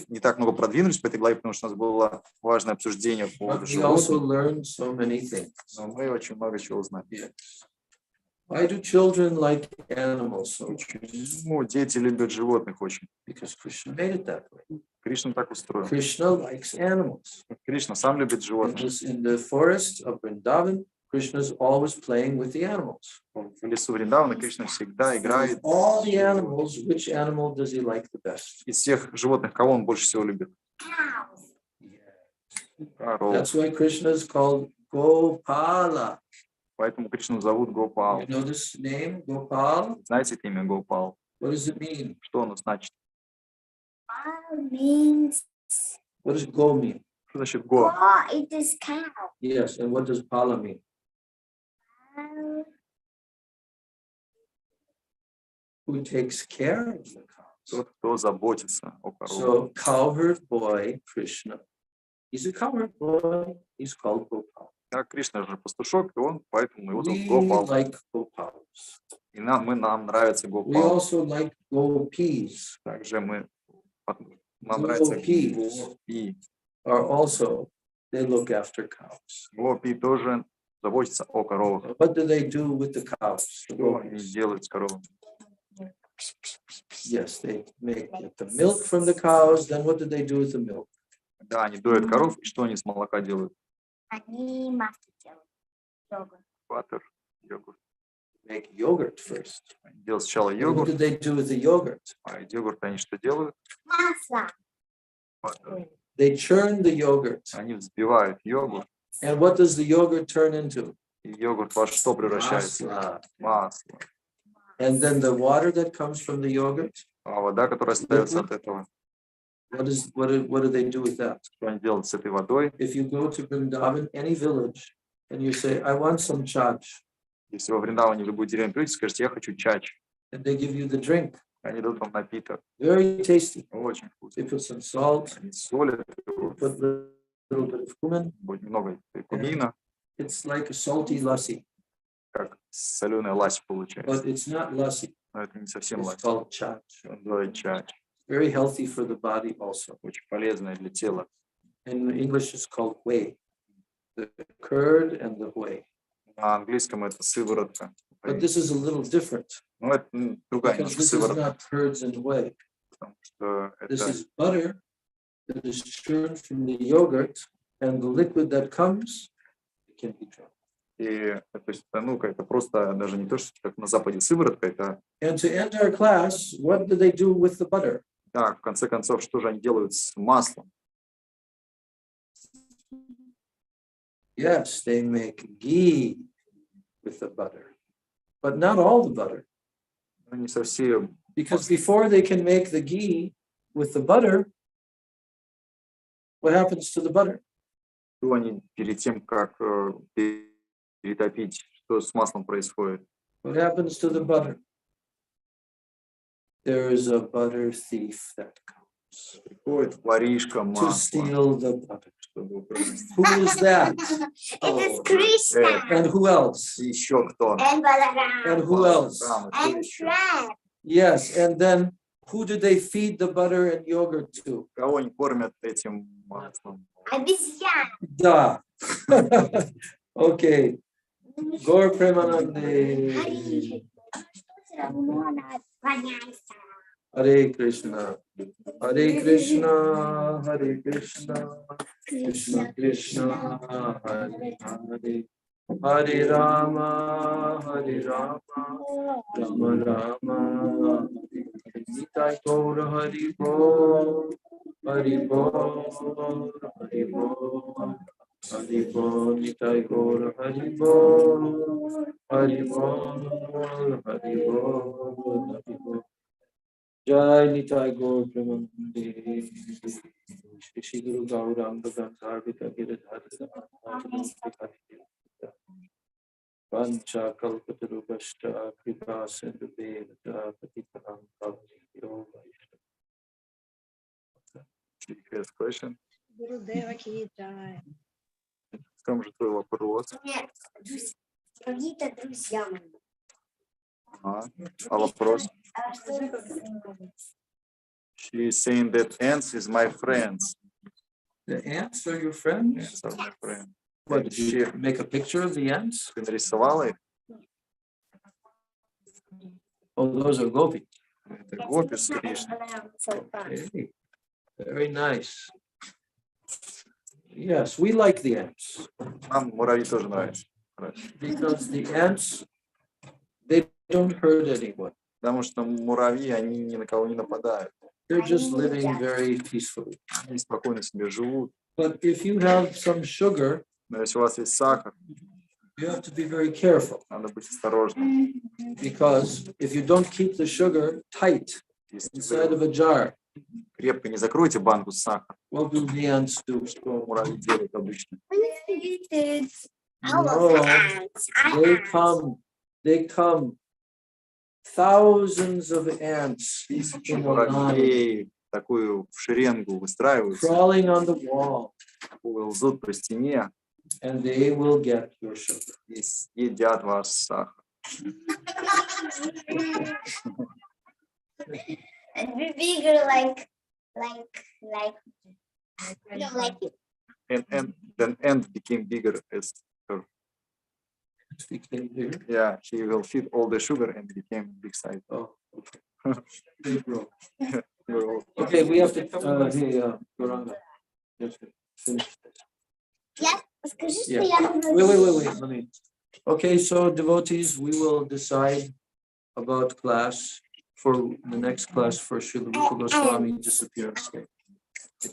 не так много продвинулись по этой главе, потому что у нас было важное обсуждение по поводу But we also животных, learned so many things. но мы очень много чего узнали. Yes. Why do children like animals so much? Ну, дети любят животных очень. Because Krishna made it that way. Кришна так устроен. Krishna likes animals. Кришна сам любит животных. In the forest of Vrindavan, Krishna is always playing with the animals. В лесу Вриндавана Кришна всегда играет. Of all the animals, which animal does he like the best? Из всех животных, кого он больше всего любит? Коров. That's why Krishna is called Gopala. Поэтому Кришну зовут Гопал. You know this name, Gopal? Знаете это имя Гопал? What does it mean? Что оно значит? Means What does Go mean? Что значит Го? it is cow. Yes, and what does Pala mean? Who takes care of the cows? Тот, кто заботится о корове. So cowherd boy Krishna, he's a cowherd boy. He's called Gopal. Да, Кришна же пастушок, и он, поэтому его зовут We Гопал. like Gopals. И нам нравится We Гопал. also like Gopis. Также нам нравится Гопи. Гопи. Are also they look after cows. Гопи тоже заботятся о коровах. What do they do with the cows? The Что они gopis? делают с коровами? Yes, they get the milk from the cows. Then what do they do with the milk? Да, они доят коров, и что они с молока делают? Они масло делают. Йогурт. Баттер, йогурт. Make yogurt first. Они делают сначала And what йогурт, do they do with the yogurt? а из йогурта они что делают? Масло. Баттер. They churn the yogurt. Они взбивают йогурт, And what does the yogurt turn into? и йогурт во что превращается? Masala. Масло. And then the water that comes from the yogurt, А вода, которая остается от этого, what do they do with that? что они делают с этой водой? If you go to Vrindavan, any village, and you say, I want some chach, Если во Вриндаване в любую деревню придете, скажете, я хочу чач. and they give you the drink, Они дадут вам напиток. very tasty. Очень вкусно. They put some salt, Они солят, put a little bit of cumin. будет много кумина, It's like a salty lassi, как соленая лась получается. but it's not lassi. Но это не совсем It's лась. called chach. Он называет чач. Very healthy for the body also. Очень полезная для тела. In English, it's called whey, the curd and the whey. На английском это сыворотка. But this is a little different Но это другая because немножко this is сыворотка, not curds and whey. потому что This это is butter that is churned from the yogurt, and the liquid that comes, it can be drunk. и то есть это просто даже не то, что как на Западе сыворотка, это And to end our class, what do they do with the butter? в конце концов, что же они делают с маслом? Yes, they make ghee with the butter, but not all the butter, Ну, не совсем. because before they can make the ghee with the butter, what happens to the butter? Что они перед тем, как перетопить, что с маслом происходит? What happens to the butter? There is a butter thief that comes Приходит воришка to масла, steal the butter. чтобы украсть. Who is that? It is Krishna And who else? Еще кто? and Balaram And who else? Там, и кто and еще? Krishna. Yes, and then who do they feed the butter and yogurt to? Кого они кормят этим маслом? Обезьян. Da. Okay. Gaur Premanande. Все равно она воняется. Hare Krishna. Hare Krishna. Hare Krishna. Krishna Krishna. Hare Hare. Hare Rama. Hare Rama. Rama Rama. Nitai Gaura Hari Bol. Hari Bol. Hari Bol. Hari Bol. Nitai Gaura Hari Bol. Hari Bol. Hari Bol. Hari Bol. Jai Nitai Gaur Premanande. Shri Guru Gauranga Gandharvika Giridhara Vancha Kalpatarubhashta Kripa Sindhuveda Patitanam Bhavaniyo First question. Гурудева Китай. В том же твой вопрос. Нет, какие-то друзья мои. А вопрос? А что это за She is saying that ants is my friends. The ants are your friends? Ants are my friends. What, did you make a picture of the ants? Ты нарисовала их? Oh, those are gopi. Это гопи с Кришной. Okay. Very nice. Yes, we like the ants Нам муравьи тоже нравятся. because the ants, they don't hurt anyone. Потому что муравьи, они ни на кого не нападают. They're just living very peacefully. Они спокойно себе живут. But if you have some sugar, Но если у вас есть сахар, you have to be very careful надо быть осторожным. because if you don't keep the sugar tight Если inside of вы a jar, крепко не закроете банку с сахаром, what will the ants do? что муравьи делают обычно? No, they come, thousands of ants Тысячи in a line, муравьей такую в шеренгу выстраиваются, crawling on the wall, ползут по стене and they will get your sugar. и съедят ваш сахар. And be bigger like you. And then ant became bigger as her. Yeah, she will feed all the sugar and became big size. Oh, okay. They grow. Okay, we have to, Gauranga, let's finish this. Я скажи, что Yeah. я Wait, let me. Okay, so devotees, we will decide about class for the next class for Srila Rupa Goswami disappearance day.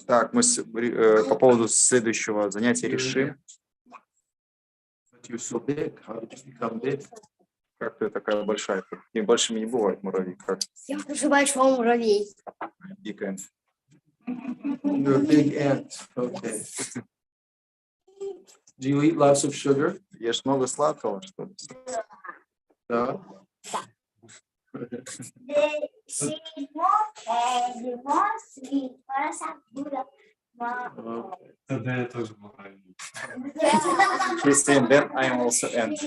Так, мы по поводу следующего занятия решим. But you're so big. How did you become big? Как ты такая большая? Такими большими не бывают муравьи, как Я уже большой муравей. big ant. You're a big ant. Okay. Do you eat lots of sugar? Ешь много сладкого, что ли? No. Okay. Тогда я тоже муравей. He's saying then I am also ant.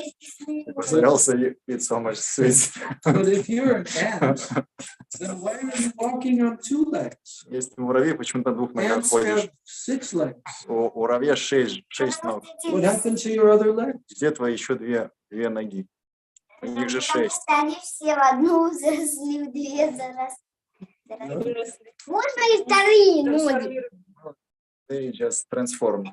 Because I also eat so much sweets. But if you're an ant, then why are you walking on 2 legs? Если ты муравей, почему ты на 2 ногах Ants ходишь? have 6 legs. У муравья 6 ног. What happened to your other leg? Где твои еще две ноги? У них же 6. Они все в одну заросли, в две заросли. Можно и вторые ноги? They just transform.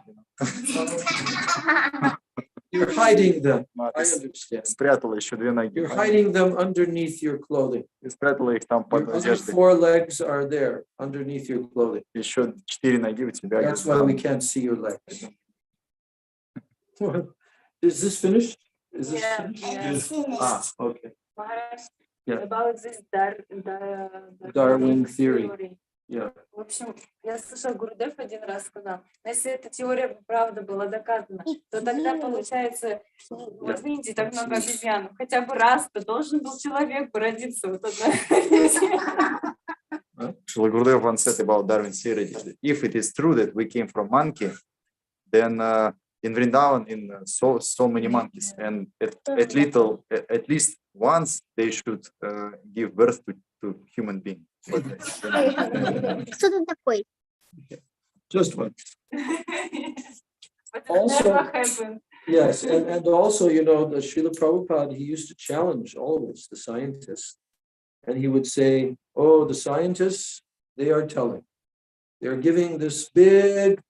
You're hiding them. I Ты understand. спрятала еще 2 ноги. You're hiding them underneath your clothing. Ты спрятала их там под Your other одеждой. 4 legs are there underneath your clothing. Еще 4 ноги у тебя. That's why we can't see your legs. Is this finished? Is this Yeah, finished? yeah. It's finished. Ah, okay. Maharaj, Yeah. about this Darwin theory. Yeah. В общем, я слышала, Гурдев один раз сказал, но если эта теория бы правда была доказана, то тогда получается, вот в Индии так много обезьян, хотя бы раз-то должен был человек бы родиться вот одна. Srila Gurudev once said about Darwin theory, if it is true that we came from monkey, then in Vrindavan so many monkeys, and at least once they should give birth to human being. Кто ты такой? Just one. But it Also- never happened. Yes, and also, you know, the Srila Prabhupada, he used to challenge always the scientists. And he would say, oh, the scientists, they are telling. They're giving this big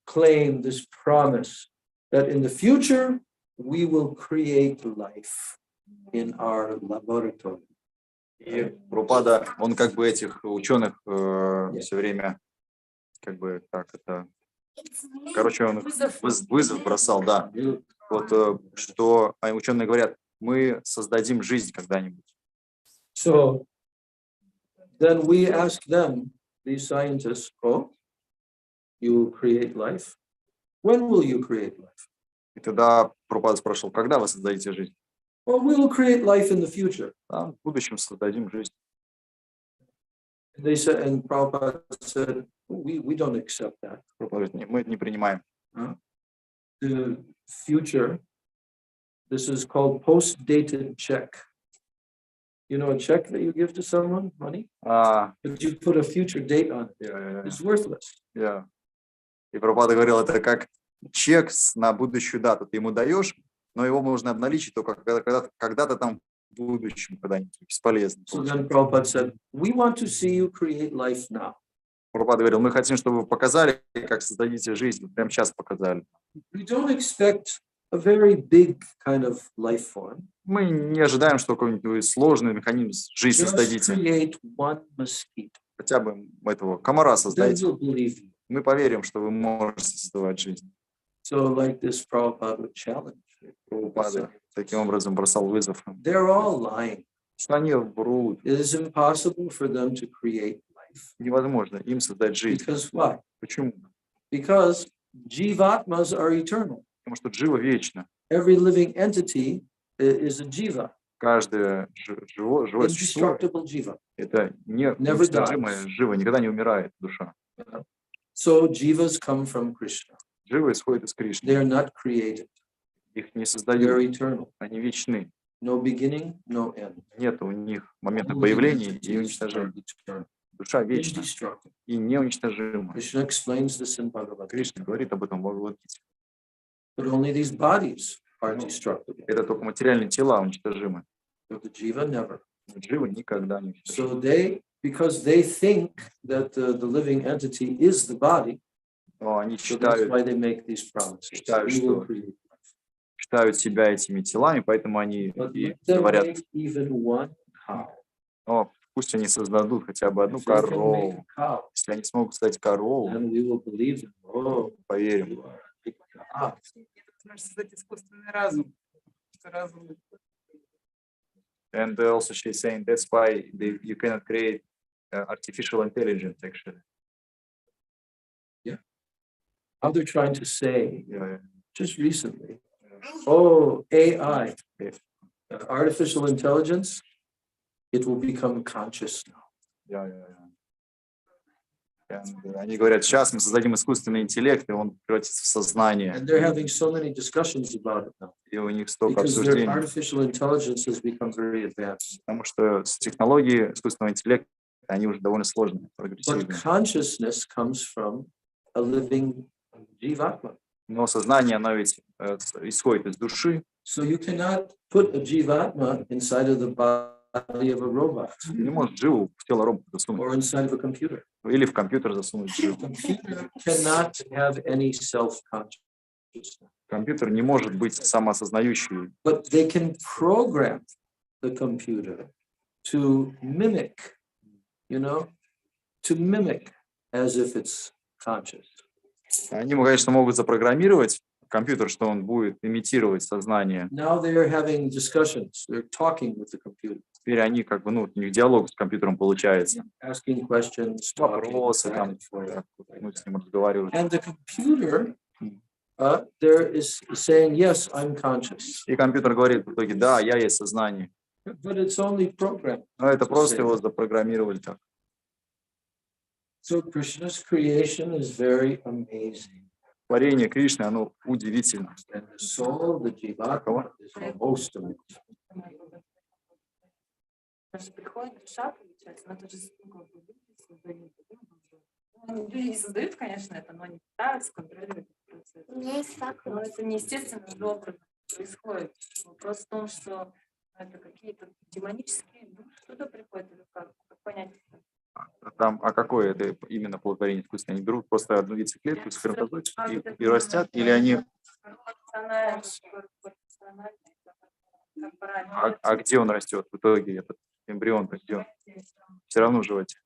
claim, this promise, that in the future, we will create life in our laboratory. И Прабхупада, он как бы этих ученых все время, как бы, так это, короче, он их вызов бросал, да. Вот что ученые говорят, мы создадим жизнь когда-нибудь. So then we ask them, these scientists, oh, you will create life? When will you create life? И тогда Прабхупада спрашивал, когда вы создадите жизнь? Well, we will create life in the future. В будущем создадим жизнь. They said, and Prabhupada said, we don't accept that. Прабхупада говорит, мы это не принимаем. The future, this is called post-dated check. You know, a check that you give to someone, money, if you put a future date on it, it's worthless. И Прабхупада говорил, это как чек на будущую дату. Ты ему даешь, но его можно обналичить только когда-то там в будущем, когда-нибудь. Бесполезно. So then Prabhupada said, we want to see you create life now. Прабхупада говорил, мы хотим, чтобы вы показали, как создадите жизнь. Прямо сейчас показали. We don't expect a very big kind of life form. Мы не ожидаем, что какой-нибудь сложный механизм жизни Just создадите. create one mosquito. Хотя бы этого комара Then создайте. we'll believe you. Мы поверим, что вы можете создавать жизнь. So like this, Prabhupada would challenge. Прабхупада таким образом бросал вызов. They're all lying. Что они врут. It is impossible for them to create life. Невозможно им создать жизнь. Because why? Почему? Because jivatmas are eternal. Потому что джива вечно. Every living entity is a jiva, Каждое живое существо indestructible jiva. – это неуничтожимое живо, никогда не умирает душа. So jivas come from Krishna. Живо исходит из They Кришны. are not created. Их не They are создают, eternal. они вечны. No beginning, no end. Нет у них момента Only появления и entities are уничтожения. eternal, Душа вечна indestructible. и неуничтожима. Krishna explains this in Bhagavad Gita. Кришна говорит об этом в Бхагавад-гите. But only these bodies are destructible. Это только материальные тела уничтожимы. But the jiva never. Но живо никогда не уничтожимы. So because they think that the living entity is the body, Но они so that's why считают they make these promises. Считают, We will что- create. считают себя этими телами, поэтому они But и let them говорят, make even one cow. но Пусть они создадут хотя бы одну If they can make a корову. cow, Если они смогут создать корову, then we will believe them. Oh, поверим. you are a big cow. Можно создать искусственный разум. Что разум And also she's saying that's why you cannot create artificial intelligence actually. How they're trying to say Yeah, just recently, oh, AI, yeah, artificial intelligence, it will become conscious now. yeah, yeah, yeah. And, они говорят, сейчас мы создадим искусственный интеллект, и он превратится в сознание. And they're having so many discussions about it now И у них столько because their обсуждений. artificial intelligence has become very advanced. Потому что технологии искусственного интеллекта, они уже довольно сложные, But прогрессивные. consciousness comes from a living jivatma. Но сознание, оно ведь исходит из души. So you cannot put a jivatma inside of the body of a robot Не может живу в тело робота засунуть. or inside of a computer. Или в компьютер засунуть живу. Computer cannot have any self-consciousness. Компьютер не может быть самоосознающий. But they can program the computer to mimic, to mimic as if it's conscious. Они, конечно, могут запрограммировать компьютер, что он будет имитировать сознание. Now they are having discussions. They're talking with the computer, Теперь они как бы, у них диалог с компьютером получается. asking questions, talking Вопросы back там, and forth. мы с ним разговариваем. And the computer there is saying, yes, I'm conscious. И компьютер говорит в итоге, да, я есть сознание. But it's only programmed. Но это просто его запрограммировали так. So Krishna's creation is very amazing. Творение Кришны, оно удивительно. And the soul, the jivatma, is the most amazing. Даже приходит душа, получается, но это же люди создают. Ну, люди не создают, конечно, это, но они пытаются контролировать этот процесс. У меня есть факт. Но это неестественным образом происходит. Вопрос в том, что это какие-то демонические души, что-то приходит, или как понять? Там, а какое это именно плодотворение искусственное? Они берут просто одну яйцеклетку, сперматозоид и растят, или они... А где он растет в итоге, этот эмбрион, где он? Все равно в животе.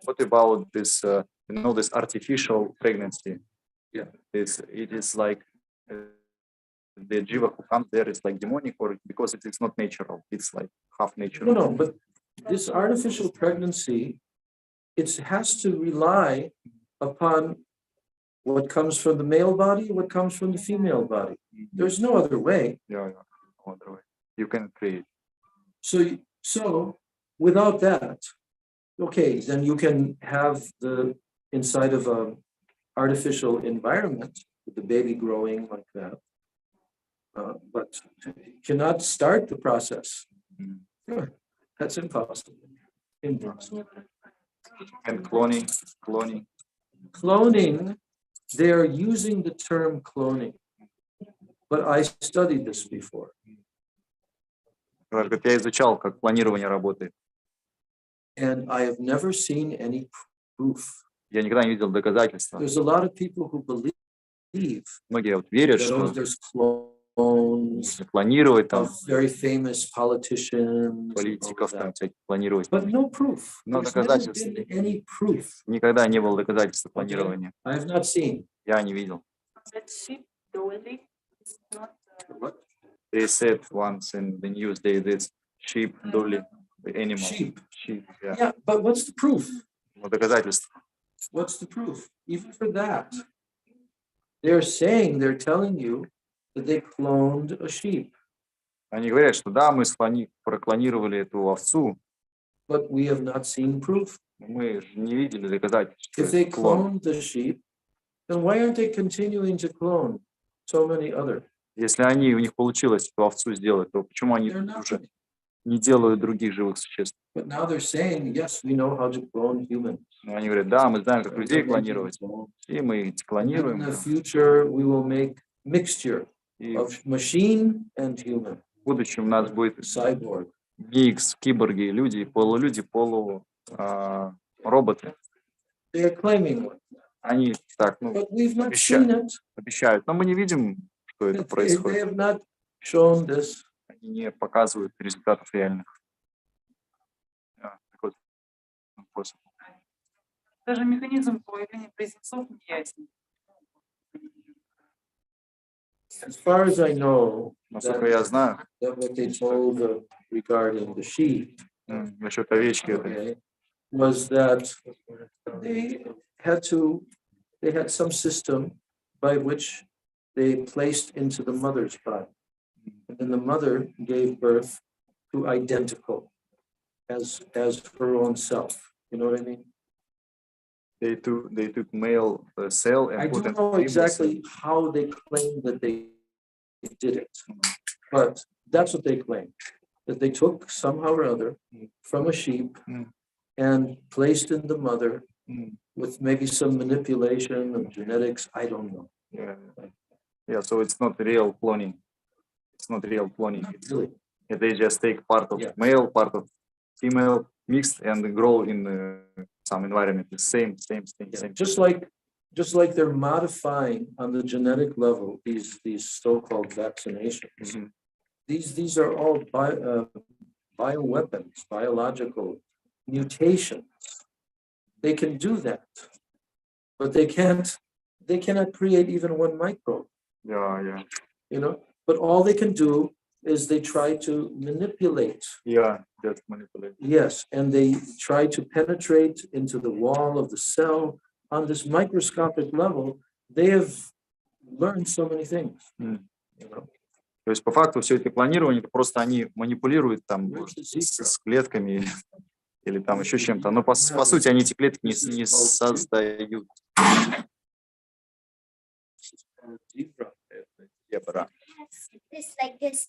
What about this, this artificial pregnancy? Yeah. It is like the jiva who comes there is like demonic, or because it is not natural, it's like half natural. No, but this artificial pregnancy, it has to rely upon what comes from the male body, what comes from the female body. There's no other way. Yeah, no other way. You can create. So without that, okay, then you can have the inside of a artificial environment with the baby growing like that, but you cannot start the process. That's impossible. Impossible. And cloning. Cloning, they are using the term cloning, but I studied this before. Я изучал, как планирование работает. And I have never seen any proof. Я никогда не видел доказательства. There's a lot of people who believe Многие вот верят, that что there's clones нужно планировать там of very famous politicians, политиков, там всяких планировать. but no proof. Но There's never доказательств been any proof. никогда не было доказательств планирования. I have not seen. Я не видел. That sheep dolly is not What? They said once in the news this sheep, dolly, the animal. Sheep. Yeah. Yeah, but what's the proof? Но доказательства. What's the proof? Even for that, they're telling you that they cloned a sheep, Они говорят, что да, мы проклонировали эту овцу, but we have not seen proof. но мы же не видели доказательств. что If they это клон. cloned the sheep, then why aren't they continuing to clone so many other? Если у них получилось эту овцу сделать, то почему они They're not. уже не делают других живых существ? But now they're saying, yes, we know how to clone humans. Но они говорят, да, мы знаем, как людей клонировать, And и мы их in клонируем. the future, we will make mixture И of machine and human, в будущем у нас будет cyborg. микс, киборги, люди, полулюди, роботы. They are claiming one, Они так, but we've not seen it. обещают, но мы не видим, что это They происходит. have not shown this. Они не показывают результатов реальных. способ. Даже механизм появления близнецов не ясен. As far as I know, Насколько я знаю, that what they told regarding the sheep, насчет овечки, это, okay, was that they had some system by which they placed into the mother's body. And then the mother gave birth to identical as her own self. You know what I mean? they took male cell and I put don't it know in exactly how they claim that they did it, but that's what they claim, that they took somehow or other from a sheep and placed in the mother with maybe some manipulation of genetics. I don't know. Yeah, so it's not real cloning. It's not real cloning. Really. They just take part of Yeah. male, part of female, mixed and grow in some environment. The same. Just like they're modifying on the genetic level these so-called vaccinations. These are all bioweapons, biological mutations. They can do that, but they cannot create even one microbe. Yeah. You know, but all they can do is they try to manipulate. Yeah, just manipulate. Yes, and they try to penetrate into the wall of the cell on this microscopic level. They have learned so many things. You know? То есть по факту все это клонирование, это просто они манипулируют там с клетками или там еще чем-то. Но по сути они эти клетки не создают. It's like this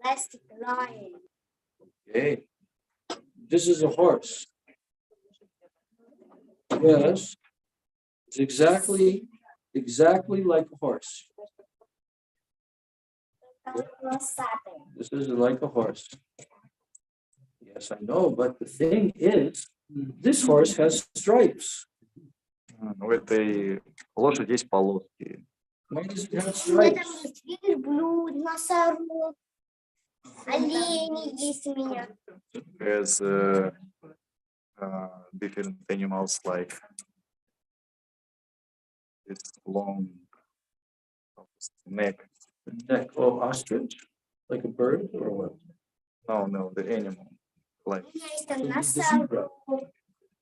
plastic line. Okay. This is a horse. Yes. It's exactly like a horse. This is like a horse. Yes, I know, but the thing is, this horse has stripes. У этой лошади есть полоски. Why does it have У меня там stripes? есть верблюд, носорог, олени есть у меня. Has different animals like this long neck. Neck of ostrich, like a bird or what? No, the animal. Like У меня есть там носорог,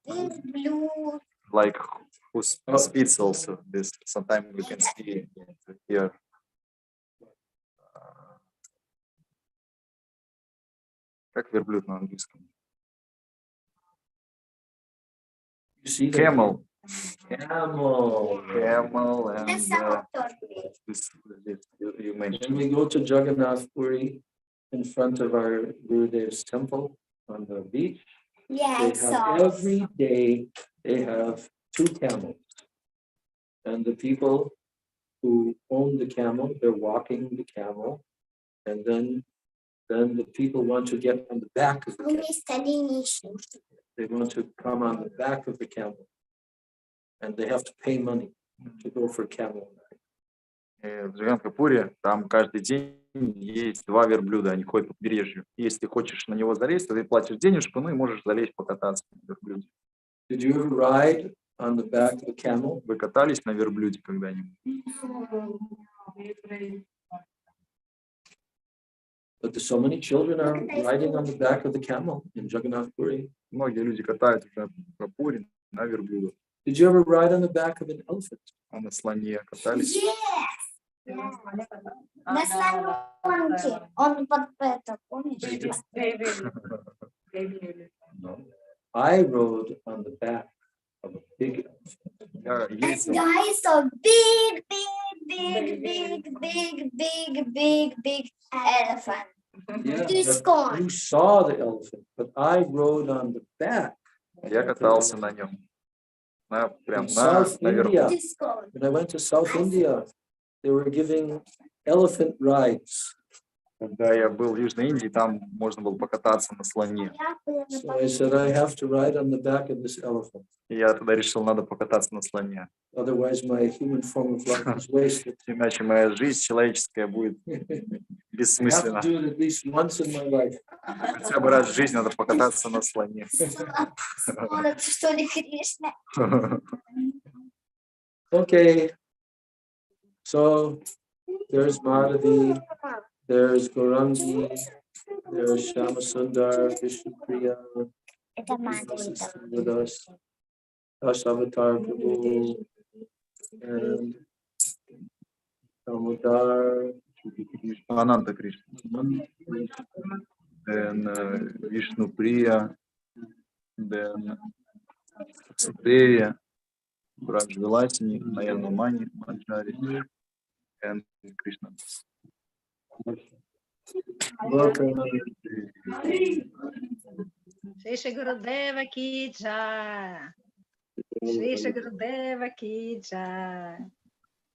верблюд. like who speaks also. This sometimes we can see here. Как верблюд на английском? You see that? Camel. Camel. And Носорог тоже есть. this you mentioned. When we go to Jagannath Puri in front of our Gurudev's temple on the beach, Yeah, they I saw. have every day they have 2 camels. And the people who own the camel, they're walking the camel, and then the people want to get on the back of the У меня camel. есть олени еще. They want to come on the back of the camel, and they have to pay money to go for camel. В Джаганнатхапуре там каждый день есть 2 верблюда, они ходят по побережью. Если ты хочешь на него залезть, то ты платишь денежку, ну и можешь залезть покататься на верблюде. Did you ever ride on the back of a camel? Вы катались на верблюде когда-нибудь? But there's so many children are riding on the back of the camel in Jagannath Puri. Многие люди катаются в Джаганнатхапуре на верблюдах. Did you ever ride on the back of an elephant? А на слоне катались? На слоненке. Он под это, помнишь? No. I rode on the back of a big elephant. Я This ездил. guy is so big elephant. Yeah, This but gone. you saw the elephant, but I rode on the back. Я катался на нем. Прям In South наверху. India, This gone. when I went to South India, they were giving elephant rides Когда я был в Южной Индии, там можно было покататься на слоне. So I said, I have to ride on the back of this elephant. И я тогда решил, надо покататься на слоне. Otherwise, my human form of life is wasted. Иначе моя жизнь человеческая будет I have to бессмысленна. do it at least once in my life. Хотя бы раз в жизни надо покататься на слоне. Это что ли, Кришна? Okay. So there's Madhavi, there's Gaurangi, there's Shyamasundar, Vishnupriya, Это Мадхави. with us, Dasavatar Prabhu, and Damodar, Ананта Кришна. Вишну Прия, Сутея, Брадж Виласини, Наяна Мани, Манджари, и Кришна. Шри Гурудева ки джай. Шри Гурудева ки джай.